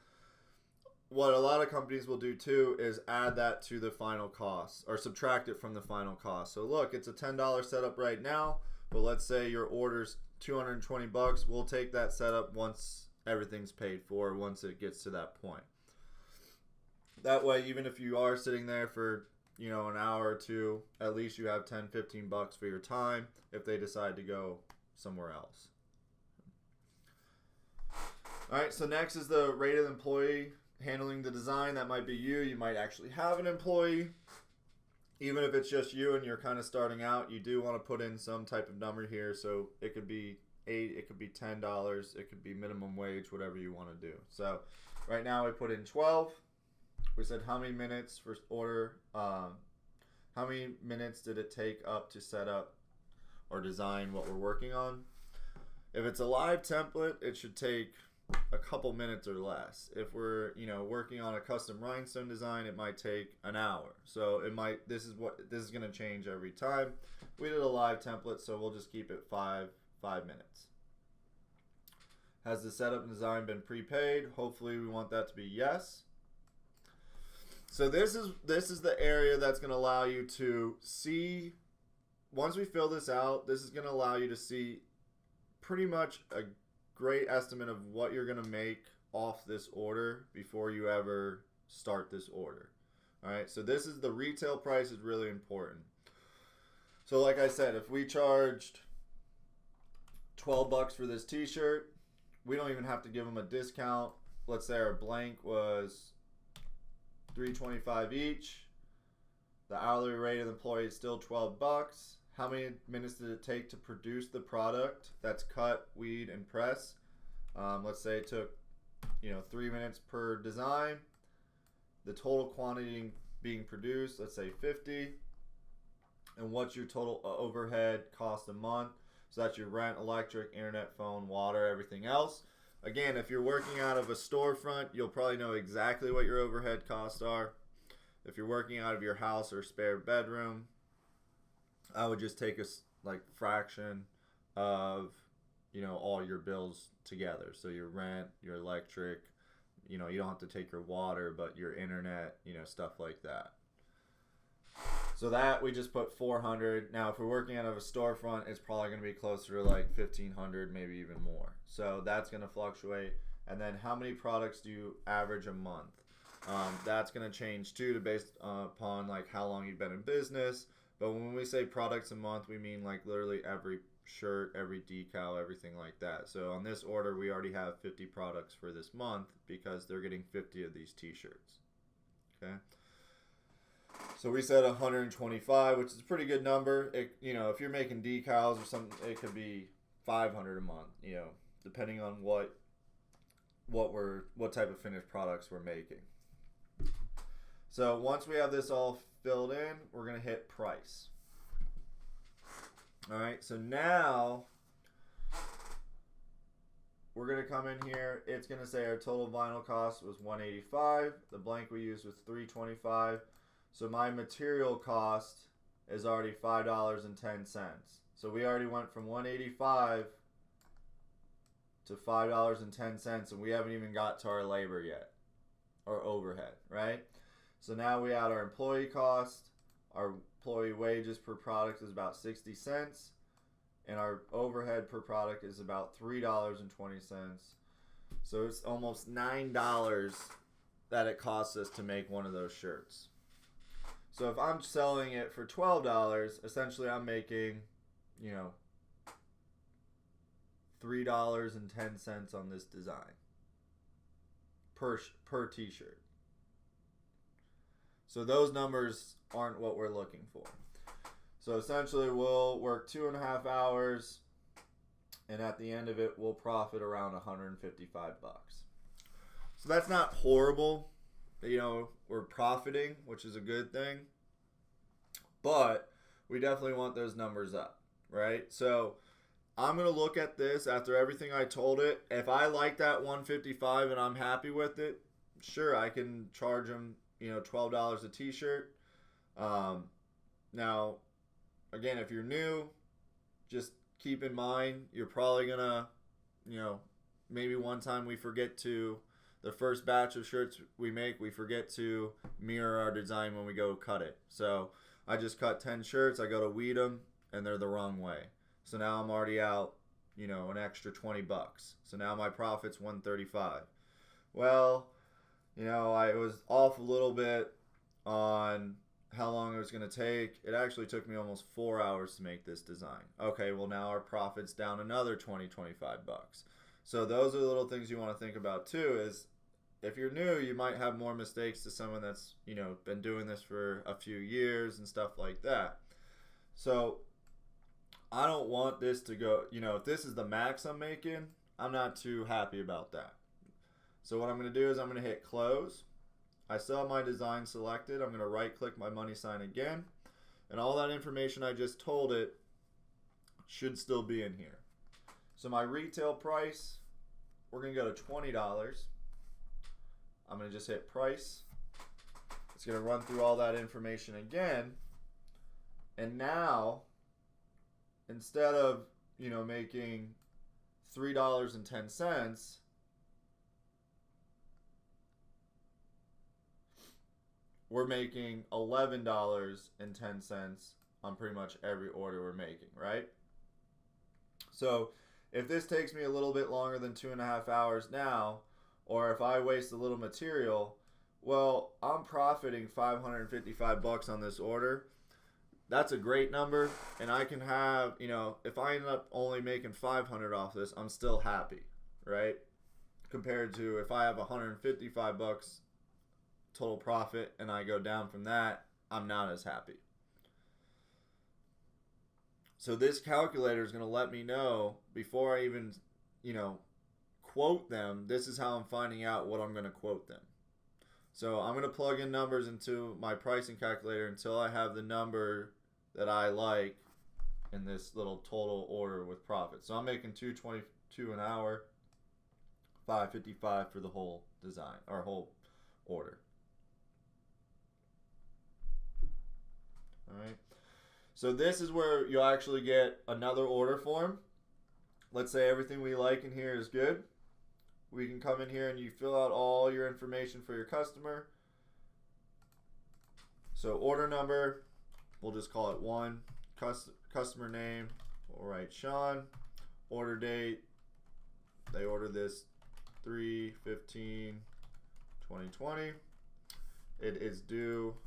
what a lot of companies will do too is add that to the final cost or subtract it from the final cost. So look, it's a $10 setup right now, but let's say your order's $220. We'll take that setup once everything's paid for, once it gets to that point. That way, even if you are sitting there for an hour or two, at least you have $10, $15 for your time if they decide to go somewhere else. All right, so next is the rated employee handling the design. That might be you. You might actually have an employee. Even if it's just you and you're kind of starting out, you do want to put in some type of number here. So it could be $8, it could be $10, it could be minimum wage, whatever you want to do. So right now we put in 12. We said how many minutes for order, how many minutes did it take up to set up or design what we're working on. If it's a live template, it should take a couple minutes or less. If we're working on a custom rhinestone design, it might take an hour. So this is going to change every time. We did a live template, so we'll just keep it 5 minutes. Has the setup and design been prepaid? Hopefully we want that to be yes. So this is the area that's going to allow you to see, once we fill this out, this is going to allow you to see pretty much a great estimate of what you're going to make off this order before you ever start this order. All right, so this is the retail price is really important. So like I said, if we charged $12 for this t-shirt, we don't even have to give them a discount. Let's say our blank was $3.25 each. The hourly rate of the employee is still $12. How many minutes did it take to produce the product that's cut, weed, and press? Let's say it took 3 minutes per design. The total quantity being produced, let's say 50. And what's your total overhead cost a month? So that's your rent, electric, internet, phone, water, everything else. Again, if you're working out of a storefront, you'll probably know exactly what your overhead costs are. If you're working out of your house or spare bedroom, I would just take a fraction of all your bills together. So your rent, your electric, you don't have to take your water, but your internet, stuff like that. So that we just put 400. Now, if we're working out of a storefront, it's probably going to be closer to like 1,500, maybe even more. So that's going to fluctuate. and then how many products do you average a month. That's going to change too, based upon like how long you've been in business. But when we say products a month, we mean like literally every shirt, every decal, everything like that. So on this order, we already have 50 products for this month because they're getting 50 of these t-shirts. Okay. So we said 125, which is a pretty good number. You know, if you're making decals or something, it could be 500 a month, you know, depending on what type of finished products we're making. So once we have this all filled in, we're going to hit price. All right, so now we're going to come in here. It's going to say our total vinyl cost was $185. The blank we used was $325. So my material cost is already $5.10. So we already went from $185 to $5.10, and we haven't even got to our labor yet, or overhead, right? So now we add our employee cost. Our employee wages per product is about 60 cents, and our overhead per product is about $3.20. So it's almost $9 that it costs us to make one of those shirts. So if I'm selling it for $12, essentially I'm making, you know, $3.10 on this design per t-shirt. So those numbers aren't what we're looking for. So essentially we'll work 2.5 hours, and at the end of it we'll profit around 155 bucks. So that's not horrible. You know, we're profiting, which is a good thing. But we definitely want those numbers up, right? So I'm going to look at this after everything I told it. If I like that 155 and I'm happy with it, sure, I can charge them, you know, $12 a t-shirt. Now, again, if you're new, just keep in mind, you're probably going to, you know, maybe one time we forget to, the first batch of shirts we make, we forget to mirror our design when we go cut it. So I just cut 10 shirts, I go to weed them, and they're the wrong way. So now I'm already out, you know, an extra 20 bucks. So now my profit's 135. Well, you know, I was off a little bit on how long it was going to take. It actually took me almost 4 hours to make this design. Okay, well now our profit's down another 20, 25 bucks. So those are the little things you want to think about too, is if you're new, you might have more mistakes to someone that's, you know, been doing this for a few years and stuff like that. So I don't want this to go, you know, if this is the max I'm making, I'm not too happy about that. So what I'm going to do is I'm going to hit close. I still have my design selected. I'm going to right click my money sign again. And all that information I just told it should still be in here. So my retail price, we're going to go to $20. I'm going to just hit price. It's going to run through all that information again. And now, instead of, you know, making $3.10, we're making $11.10 on pretty much every order we're making, right? So if this takes me a little bit longer than 2.5 hours now, or if I waste a little material, well, I'm profiting 555 bucks on this order. That's a great number, and I can have, you know, if I end up only making 500 off this, I'm still happy, right? Compared to if I have 155 bucks total profit and I go down from that, I'm not as happy. So this calculator is going to let me know before I even, you know, quote them, this is how I'm finding out what I'm going to quote them. So I'm going to plug in numbers into my pricing calculator until I have the number that I like in this little total order with profit. So I'm making $2.22 an hour, $5.55 for the whole design or whole order. All right. So this is where you'll actually get another order form. Let's say everything we like in here is good. We can come in here and you fill out all your information for your customer. So order number, we'll just call it 1. Customer name, we'll write Sean. Order date, they order this 3/15/2020. It is due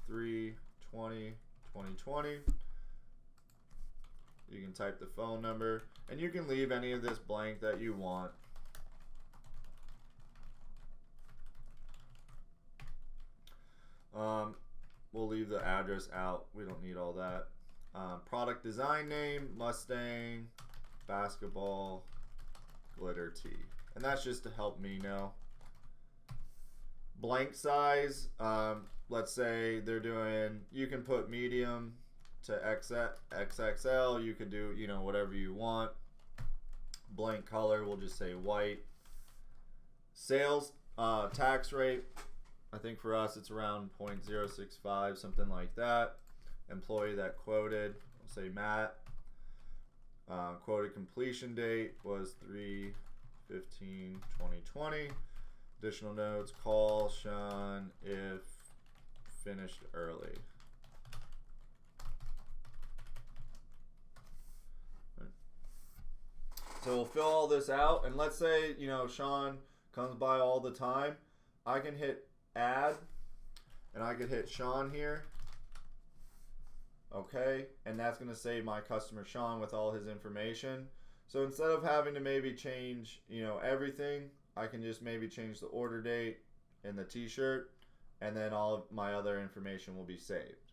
3/20/2020. You can type the phone number, and you can leave any of this blank that you want. We'll leave the address out. We don't need all that. Product design name, Mustang, basketball, glitter tee. And that's just to help me know. Blank size, let's say they're doing, you can put medium to XXL. You could do, you know, whatever you want. Blank color, we'll just say white. Sales tax rate, I think for us it's around 0.065, something like that. Employee that quoted, we'll say Matt. Quoted completion date was 3/15/2020. Additional notes, call Sean if finished early. Right. So we'll fill all this out, and let's say, you know, Sean comes by all the time. I can hit add, and I could hit Sean here. Okay, and that's going to save my customer Sean with all his information. So instead of having to maybe change, you know, everything, I can just maybe change the order date and the t-shirt, and then all of my other information will be saved.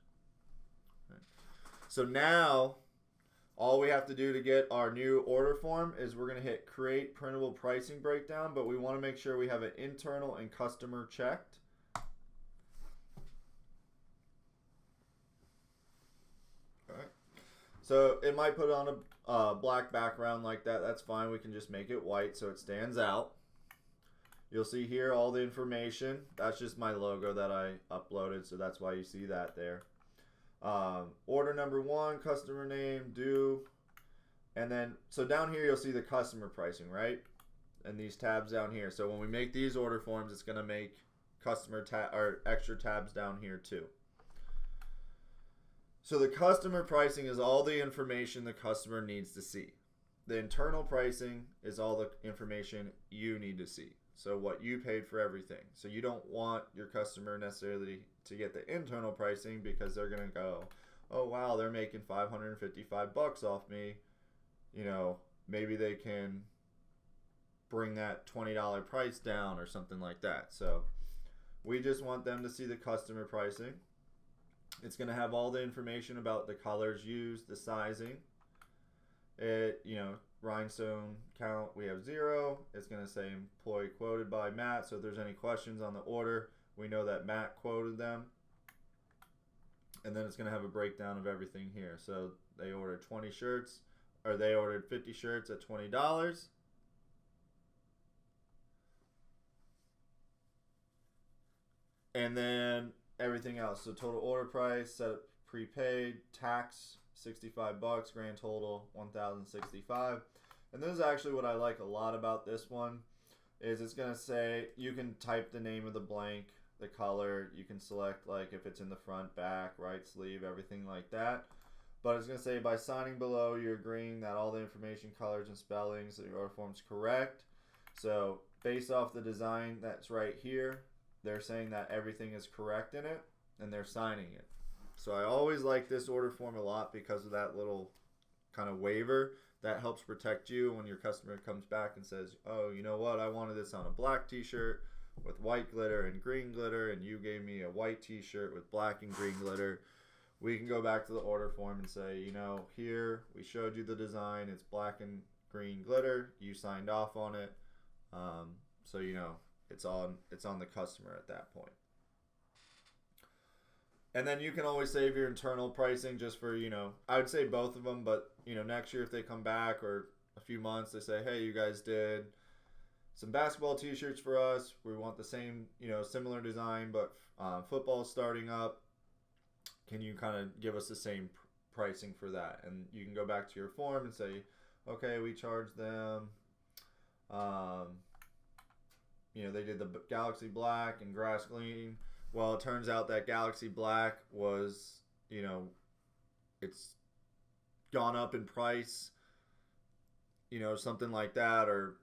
Okay. So now all we have to do to get our new order form is we're going to hit create printable pricing breakdown, but we want to make sure we have it internal and customer checked. So it might put on a black background like that. That's fine. We can just make it white so it stands out. You'll see here all the information. That's just my logo that I uploaded, so that's why you see that there. Order number 1, customer name, due. And then, so down here you'll see the customer pricing, right? And these tabs down here. So when we make these order forms, it's going to make customer or extra tabs down here too. So the customer pricing is all the information the customer needs to see. The internal pricing is all the information you need to see. So what you paid for everything. So you don't want your customer necessarily to get the internal pricing because they're going to go, oh wow, they're making $555 off me. You know, maybe they can bring that $20 price down or something like that. So we just want them to see the customer pricing. It's going to have all the information about the colors used, the sizing. You know, rhinestone count, we have 0. It's going to say employee quoted by Matt. So if there's any questions on the order, we know that Matt quoted them. And then it's going to have a breakdown of everything here. So they ordered 20 shirts, or they ordered 50 shirts at $20. And then everything else. So total order price, set up prepaid, tax $65, grand total $1,065. And this is actually what I like a lot about this one, is it's gonna say you can type the name of the blank, the color, you can select like if it's in the front, back, right sleeve, everything like that. But it's gonna say by signing below you're agreeing that all the information, colors, and spellings of your order form is correct. So based off the design that's right here, they're saying that everything is correct in it, and they're signing it. So I always like this order form a lot because of that little kind of waiver that helps protect you when your customer comes back and says, oh, you know what, I wanted this on a black t-shirt with white glitter and green glitter, and you gave me a white t-shirt with black and green glitter. We can go back to the order form and say, you know, here we showed you the design, it's black and green glitter, you signed off on it, so you know it's on the customer at that point. And then you can always save your internal pricing just for, you know, I would say both of them, but, you know, next year if they come back or a few months, they say, hey, you guys did some basketball t-shirts for us. We want the same, you know, similar design, but football's starting up. Can you kind of give us the same pricing for that? And you can go back to your form and say, okay, we charge them, you know, they did the Galaxy Black and Grass Green. Well, it turns out that Galaxy Black was, you know, it's gone up in price, you know, something like that, or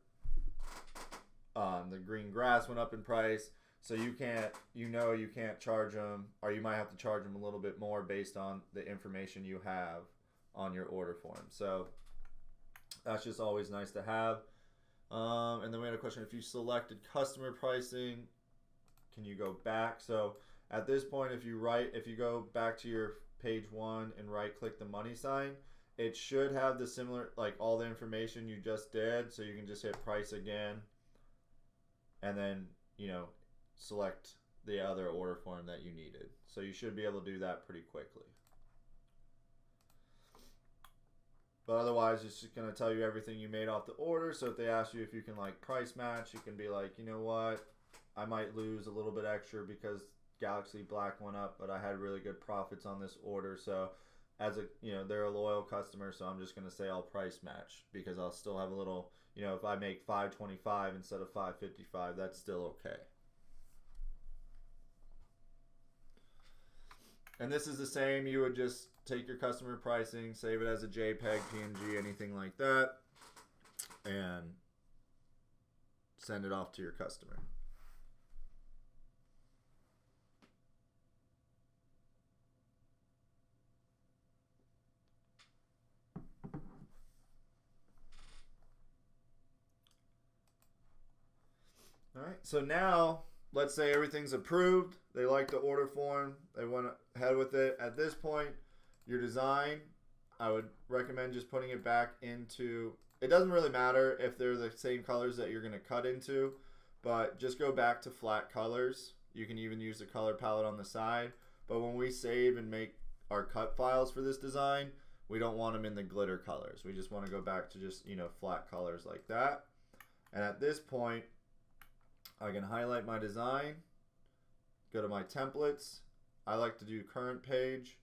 The green grass went up in price, so you can't charge them, or you might have to charge them a little bit more based on the information you have on your order form. So that's just always nice to have. And then we had a question: if you selected customer pricing, can you go back? So at this point, if you go back to your page 1 and right click the money sign, it should have the similar, like all the information you just did. So you can just hit price again, and then select the other order form that you needed. So you should be able to do that pretty quickly. But otherwise, it's just going to tell you everything you made off the order. So if they ask you if you can like price match, you can be like, you know what, I might lose a little bit extra because Galaxy Black went up, but I had really good profits on this order. So as they're a loyal customer, so I'm just going to say I'll price match because I'll still have a little, if I make $5.25 instead of $5.55, that's still okay. And this is the same. You would just take your customer pricing, save it as a JPEG, PNG, anything like that, and send it off to your customer. All right, so now let's say everything's approved. They like the order form. They went ahead with it. At this point, your design, I would recommend just putting it back into, it doesn't really matter if they're the same colors that you're going to cut into, but just go back to flat colors. You can even use the color palette on the side. But when we save and make our cut files for this design, we don't want them in the glitter colors. We just want to go back to just, flat colors like that. And at this point, I can highlight my design, go to my templates. I like to do current page,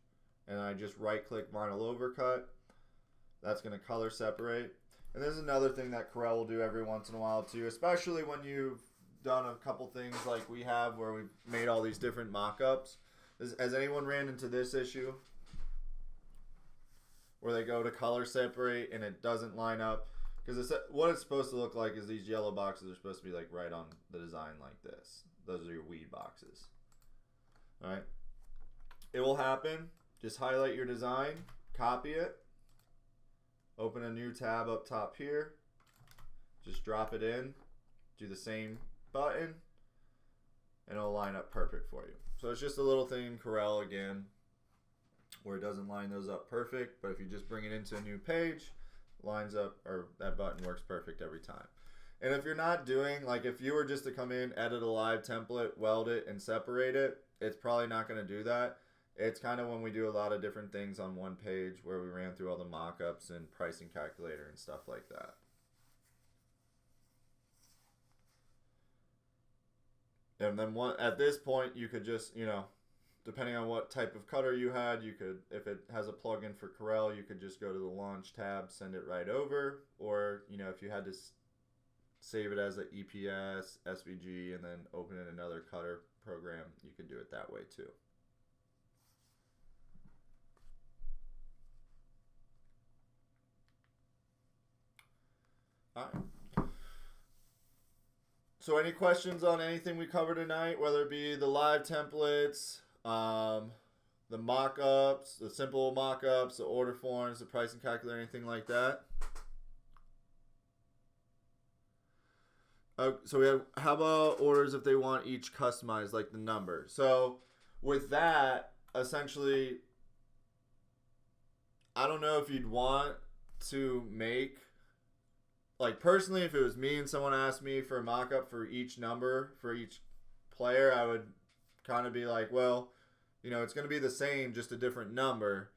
and I just right click vinyl overcut. That's going to color separate. And there's another thing that Corel will do every once in a while too, especially when you've done a couple things like we have where we've made all these different mock-ups. Has anyone ran into this issue where they go to color separate and it doesn't line up? Because what it's supposed to look like is these yellow boxes are supposed to be like right on the design like this. Those are your weed boxes. All right. It will happen. Just highlight your design, copy it, open a new tab up top here, just drop it in, do the same button, and it'll line up perfect for you. So it's just a little thing in Corel again where it doesn't line those up perfect, but if you just bring it into a new page, lines up, or that button works perfect every time. And if you're not doing, like if you were just to come in, edit a live template, weld it, and separate it, it's probably not going to do that. It's kind of when we do a lot of different things on one page where we ran through all the mockups and pricing calculator and stuff like that. And then at this point, you could just, depending on what type of cutter you had, you could, if it has a plugin for Corel, you could just go to the launch tab, send it right over. Or, if you had to save it as an EPS, SVG, and then open in another cutter program, you could do it that way too. All right. So any questions on anything we covered tonight, whether it be the live templates, the mock-ups, the simple mock-ups, the order forms, the pricing calculator, anything like that? So we have, how about orders if they want each customized, like the number? So with that, essentially, I don't know if you'd want to make, like personally, if it was me and someone asked me for a mock-up for each number, for each player, I would kind of be like, well, it's going to be the same, just a different number.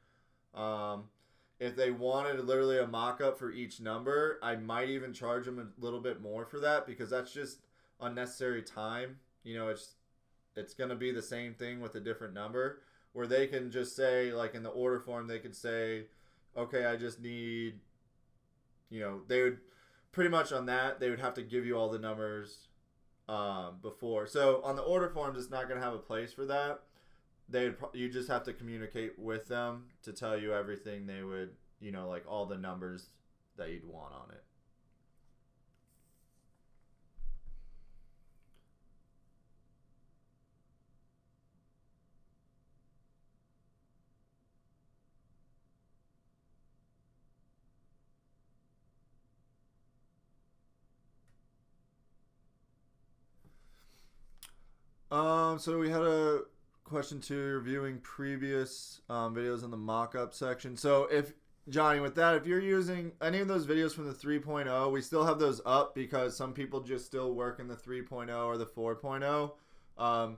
If they wanted literally a mock-up for each number, I might even charge them a little bit more for that because that's just unnecessary time. It's going to be the same thing with a different number where they can just say, like in the order form, they could say, okay, I just need, they would pretty much on that, they would have to give you all the numbers before. So on the order forms, it's not going to have a place for that. You just have to communicate with them to tell you everything they would, like all the numbers that you'd want on it. So we had a question to reviewing previous videos in the mock-up section. So if Johnny, with that, if you're using any of those videos from the 3.0, we still have those up because some people just still work in the 3.0 or the 4.0.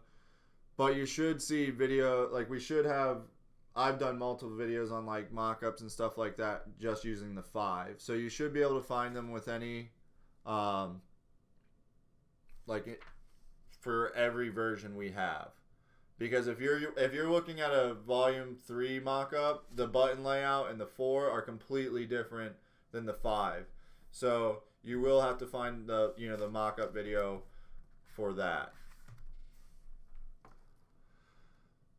But you should see video, like we should have, I've done multiple videos on like mock-ups and stuff like that just using the 5. So you should be able to find them with any, for every version we have. Because if you're looking at a volume 3 mock-up, the button layout and the 4 are completely different than the 5. So you will have to find the the mock-up video for that.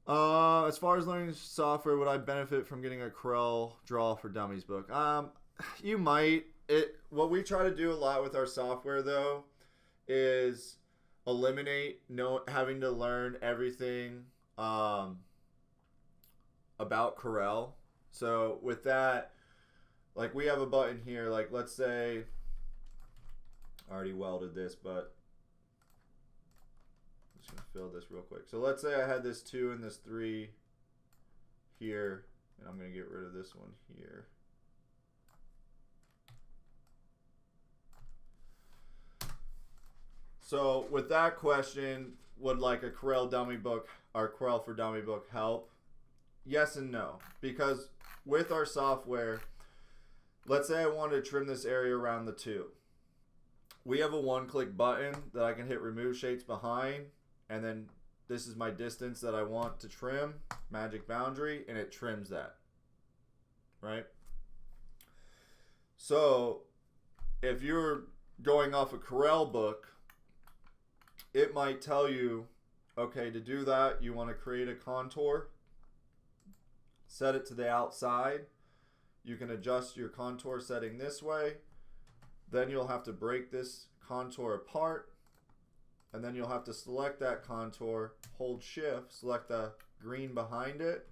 As far as learning software, would I benefit from getting a Corel Draw for Dummies book? You might. What we try to do a lot with our software though is eliminate having to learn everything about Corel. So with that, like we have a button here, like let's say I already welded this, but I'm just gonna fill this real quick. So let's say I had this 2 and this 3 here, and I'm gonna get rid of this one here. So with that question, would like a Corel dummy book or Corel for Dummy book help? Yes and no. Because with our software, let's say I wanted to trim this area around the 2. We have a one-click button that I can hit remove shapes behind, and then this is my distance that I want to trim, magic boundary, and it trims that, right? So if you're going off a Corel book, it might tell you, okay, to do that, you want to create a contour, set it to the outside. You can adjust your contour setting this way. Then you'll have to break this contour apart, and then you'll have to select that contour, hold shift, select the green behind it,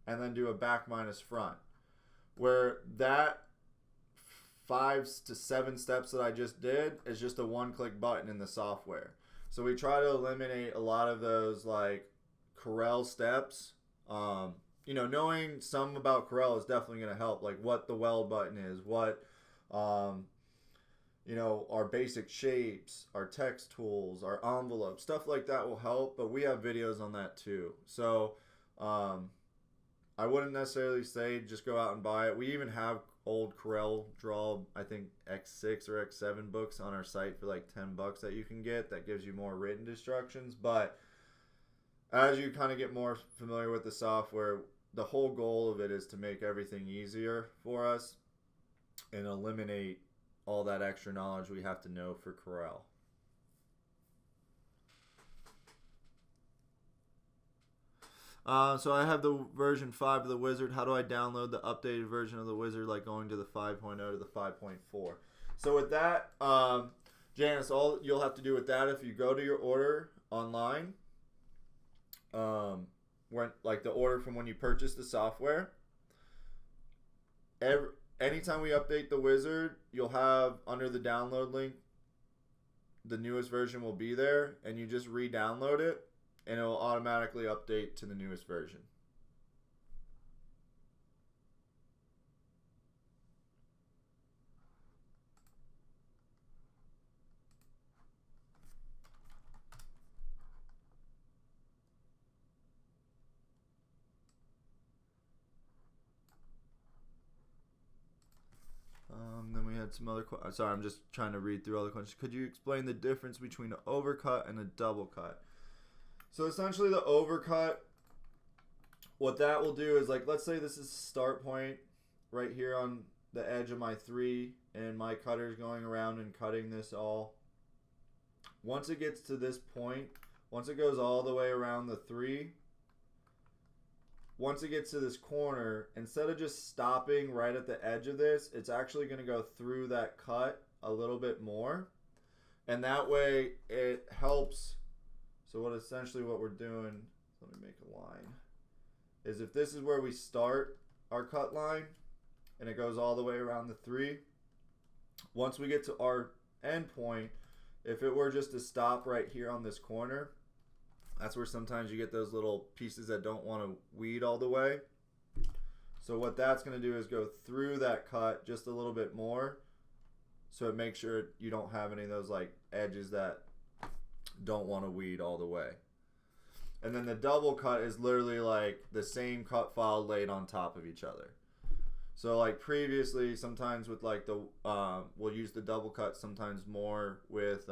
and then do a back minus front. Where that 5 to 7 steps that I just did is just a one-click button in the software. So we try to eliminate a lot of those like Corel steps. Knowing some about Corel is definitely going to help, like what the weld button is, what our basic shapes, our text tools, our envelopes, stuff like that will help, but we have videos on that too. So I wouldn't necessarily say just go out and buy it. We even have old Corel Draw, I think X6 or X7 books on our site for like $10 that you can get that gives you more written instructions. But as you kind of get more familiar with the software, the whole goal of it is to make everything easier for us and eliminate all that extra knowledge we have to know for Corel. So I have the version 5 of the Wizard. How do I download the updated version of the Wizard, like going to the 5.0 to the 5.4? So with that, Janice, all you'll have to do with that, if you go to your order online, like the order from when you purchase the software, anytime we update the Wizard, you'll have under the download link, the newest version will be there, and you just re-download it, and it will automatically update to the newest version. Then we had some other questions. Sorry, I'm just trying to read through all the questions. Could you explain the difference between an overcut and a double cut? So essentially the overcut, what that will do is, like, let's say this is start point right here on the edge of my 3, and my cutter is going around and cutting this all. Once it gets to this point, once it goes all the way around the 3, once it gets to this corner, instead of just stopping right at the edge of this, it's actually going to go through that cut a little bit more. And that way it helps. So what we're doing, let me make a line, is if this is where we start our cut line and it goes all the way around the 3, once we get to our end point, If it were just to stop right here on this corner, that's where sometimes you get those little pieces that don't want to weed all the way. So what that's going to do is go through that cut just a little bit more, so it makes sure you don't have any of those like edges that don't want to weed all the way. And then the double cut is literally like the same cut file laid on top of each other. So like previously, sometimes with like the we'll use the double cut sometimes more with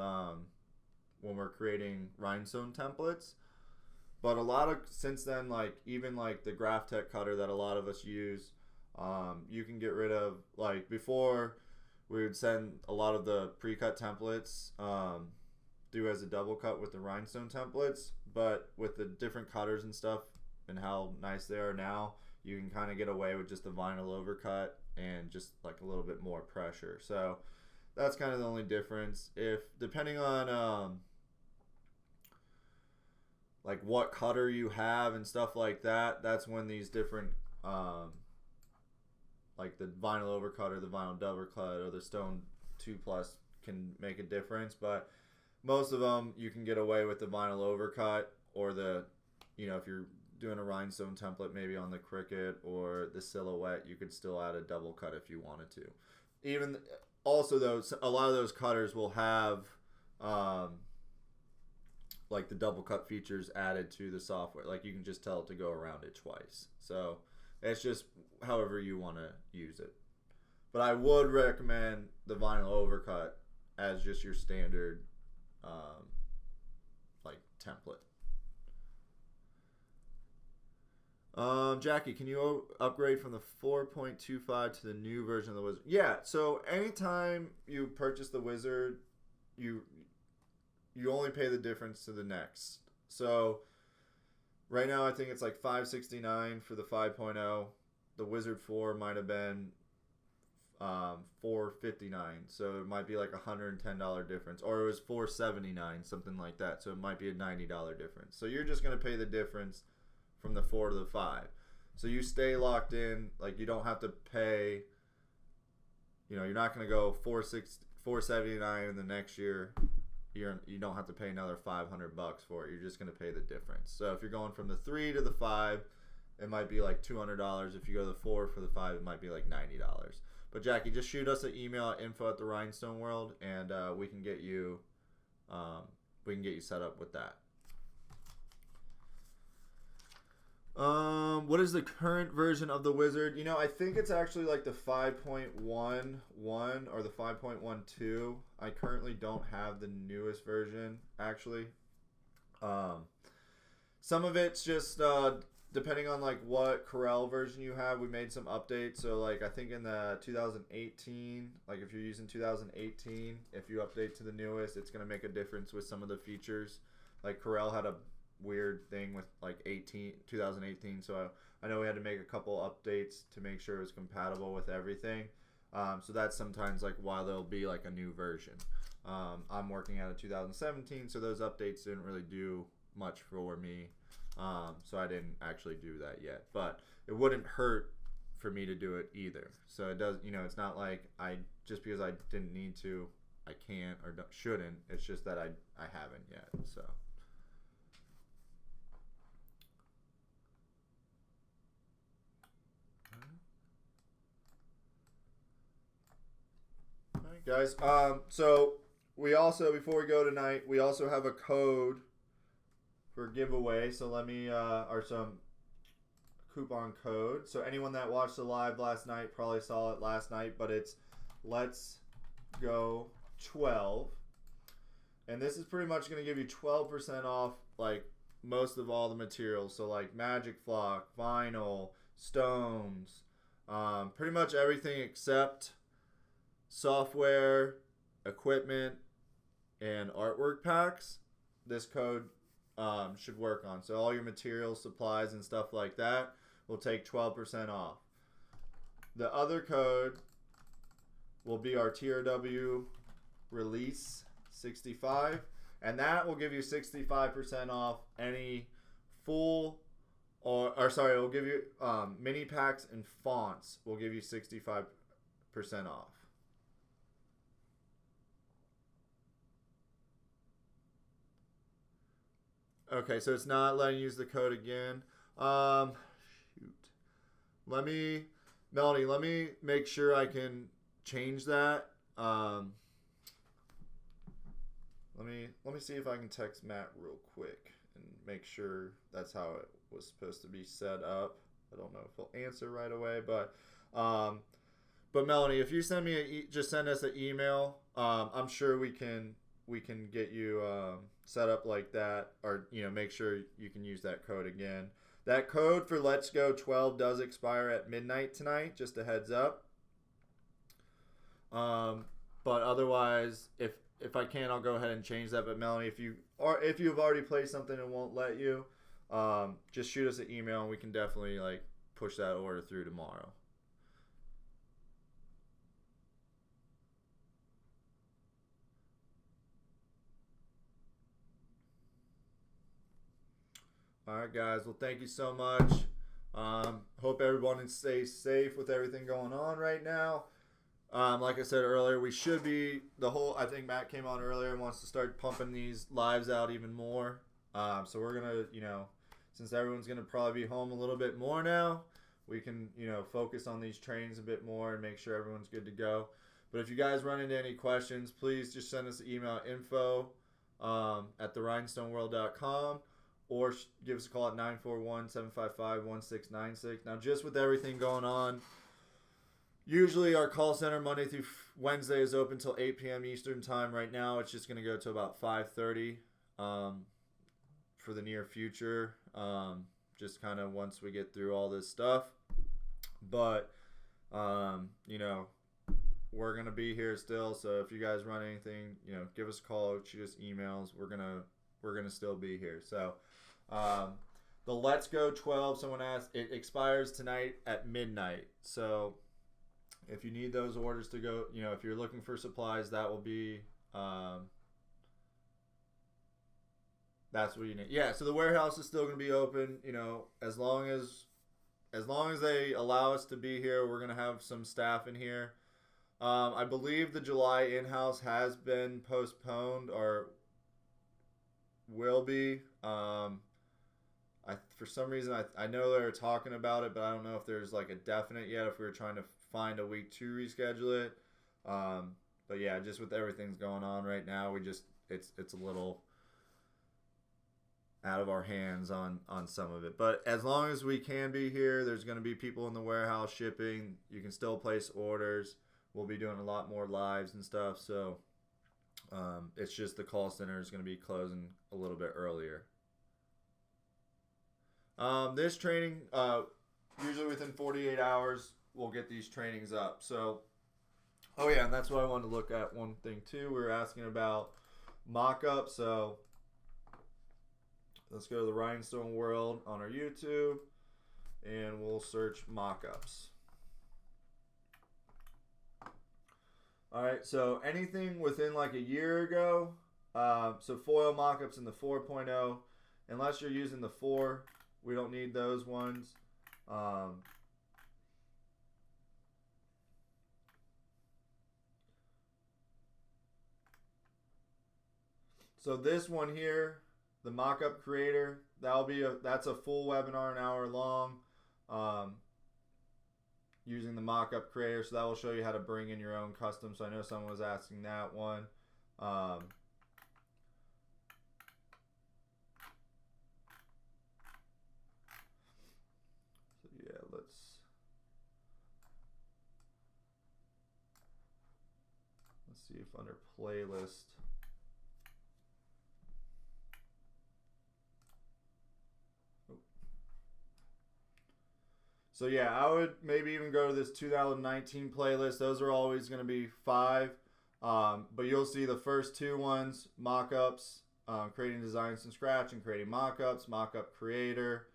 when we're creating rhinestone templates. But a lot of, since then, like even like the Graphtec cutter that a lot of us use, you can get rid of, like before we would send a lot of the pre-cut templates do as a double cut with the rhinestone templates, but with the different cutters and stuff and how nice they are now, you can kind of get away with just a vinyl overcut and just like a little bit more pressure. So that's kind of the only difference. If depending on like what cutter you have and stuff like that, that's when these different like the vinyl overcut or the vinyl double cut or the Stone 2 Plus can make a difference. But most of them you can get away with the vinyl overcut, or the, you know, if you're doing a rhinestone template maybe on the Cricut or the Silhouette, you could still add a double cut if you wanted to. Even also though, a lot of those cutters will have like the double cut features added to the software. Like you can just tell it to go around it twice. So it's just however you want to use it. But I would recommend the vinyl overcut as just your standard like template. Jackie, can you upgrade from the 4.25 to the new version of the Wizard? Yeah, so anytime you purchase the Wizard, you only pay the difference to the next. So right now I think it's like $569 for the 5.0. The Wizard 4 might have been $459, so it might be like $110 difference, or it was $479, something like that. So it might be a $90 difference. So you're just gonna pay the difference from the 4 to the 5. So you stay locked in. Like you don't have to pay. You know, you're not gonna go $479 in the next year. You don't have to pay another $500 for it. You're just gonna pay the difference. So if you're going from the 3 to the 5, it might be like $200. If you go to the 4 for the 5, it might be like $90. But Jackie, just shoot us an email at info@therhinestoneworld, and we can get you set up with that. What is the current version of the Wizard? You know, I think it's actually like the 5.11 or the 5.12. I currently don't have the newest version, actually. Some of it's just depending on like what Corel version you have. We made some updates. So like I think in the 2018, like if you're using 2018, if you update to the newest, it's going to make a difference with some of the features. Like Corel had a weird thing with like 2018, so I know we had to make a couple updates to make sure it was compatible with everything. So that's sometimes like why there'll be like a new version. I'm working out of 2017, so those updates didn't really do much for me, so I didn't actually do that yet. But it wouldn't hurt for me to do it either. So it does, you know, it's not like I just because I didn't need to, I can't or shouldn't. It's just that I haven't yet. So. Guys, so we also, before we go tonight, we also have a code for giveaway. So let me, or some coupon code. So anyone that watched the live last night probably saw it last night, but it's Let's Go 12. And this is pretty much going to give you 12% off like most of all the materials. So like Magic Flock, vinyl, stones, pretty much everything except software, equipment, and artwork packs. This code should work on. So all your materials, supplies, and stuff like that will take 12% off. The other code will be our TRW release 65, and that will give you 65% off any full or sorry, it will give you mini packs and fonts will give you 65% off. Okay, so it's not letting you use the code again. Shoot. Melanie, let me make sure I can change that. Let me see if I can text Matt real quick and make sure that's how it was supposed to be set up. I don't know if he'll answer right away, but Melanie, if you send me just send us an email. I'm sure we can get you set up like that, or make sure you can use that code again. That code for Let's Go 12 does expire at midnight tonight. Just a heads up. But otherwise, if I can, I'll go ahead and change that. But Melanie, if you've already played something and won't let you, just shoot us an email and we can definitely push that order through tomorrow. All right, guys. Well, thank you so much. Hope everyone stays safe with everything going on right now. Like I said earlier, we should be I think Matt came on earlier and wants to start pumping these lives out even more. So we're going to, since everyone's going to probably be home a little bit more now, we can, focus on these trainings a bit more and make sure everyone's good to go. But if you guys run into any questions, please just send us an email at info@therhinestoneworld.com or give us a call at 941-755-1696. Now, just with everything going on, usually our call center Monday through Wednesday is open till 8 p.m. Eastern time. Right now, it's just going to go to about 5:30 for the near future, just kind of once we get through all this stuff. But, we're going to be here still. So if you guys run anything, give us a call, shoot us emails. We're going to still be here. So the Let's Go 12, someone asked, it expires tonight at midnight. So if you need those orders to go, if you're looking for supplies, that will be, that's what you need. Yeah, so the warehouse is still going to be open, as long as they allow us to be here, we're going to have some staff in here. I believe the July in-house has been postponed or will be. For some reason, I know they were talking about it, but I don't know if there's a definite yet, if we were trying to find a week to reschedule it. But yeah, just with everything's going on right now, it's a little out of our hands on some of it. But as long as we can be here, there's going to be people in the warehouse shipping. You can still place orders. We'll be doing a lot more lives and stuff. So it's just the call center is going to be closing a little bit earlier. This training, usually within 48 hours, we'll get these trainings up. So, oh yeah, and that's what I wanted to look at. One thing too, we were asking about Mockups. So let's go to the Rhinestone World on our YouTube, and we'll search Mockups. All right, so anything within a year ago, so foil Mockups in the 4.0, unless you're using the 4, we don't need those ones. So this one here, the Mockup Creator, that's a full webinar, an hour long, using the Mockup Creator. So that will show you how to bring in your own custom. So I know someone was asking that one. So yeah, let's see if under playlist. So yeah, I would maybe even go to this 2019 playlist. Those are always going to be 5. But you'll see the first 2 ones, Mockups, creating designs from scratch and creating Mockups, Mockup Creator,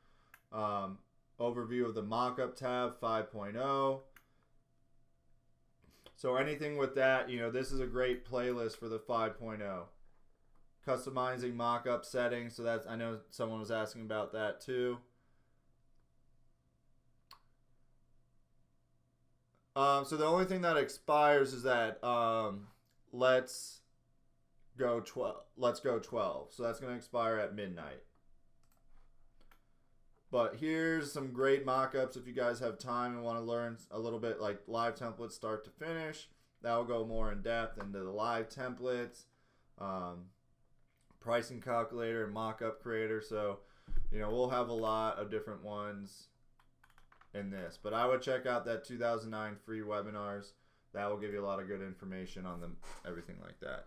overview of the Mockup tab 5.0. So anything with that, this is a great playlist for the 5.0. Customizing Mockup settings. So I know someone was asking about that too. So the only thing that expires is that Let's Go 12. So that's going to expire at midnight. But here's some great mock-ups if you guys have time and want to learn a little bit like live templates start to finish. That will go more in depth into the live templates, pricing calculator, and mock-up creator. So, you know, we'll have a lot of different ones in this. But I would check out that 2009 free webinars. That will give you a lot of good information on them, everything like that.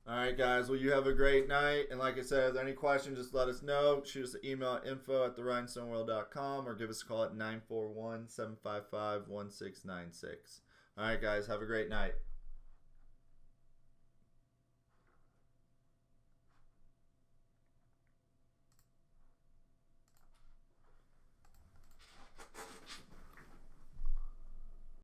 All right, guys. Well, you have a great night. And like I said, if there are any questions, just let us know. Shoot us an email at info@therhinestoneworld.com or give us a call at 941-755-1696. All right, guys. Have a great night.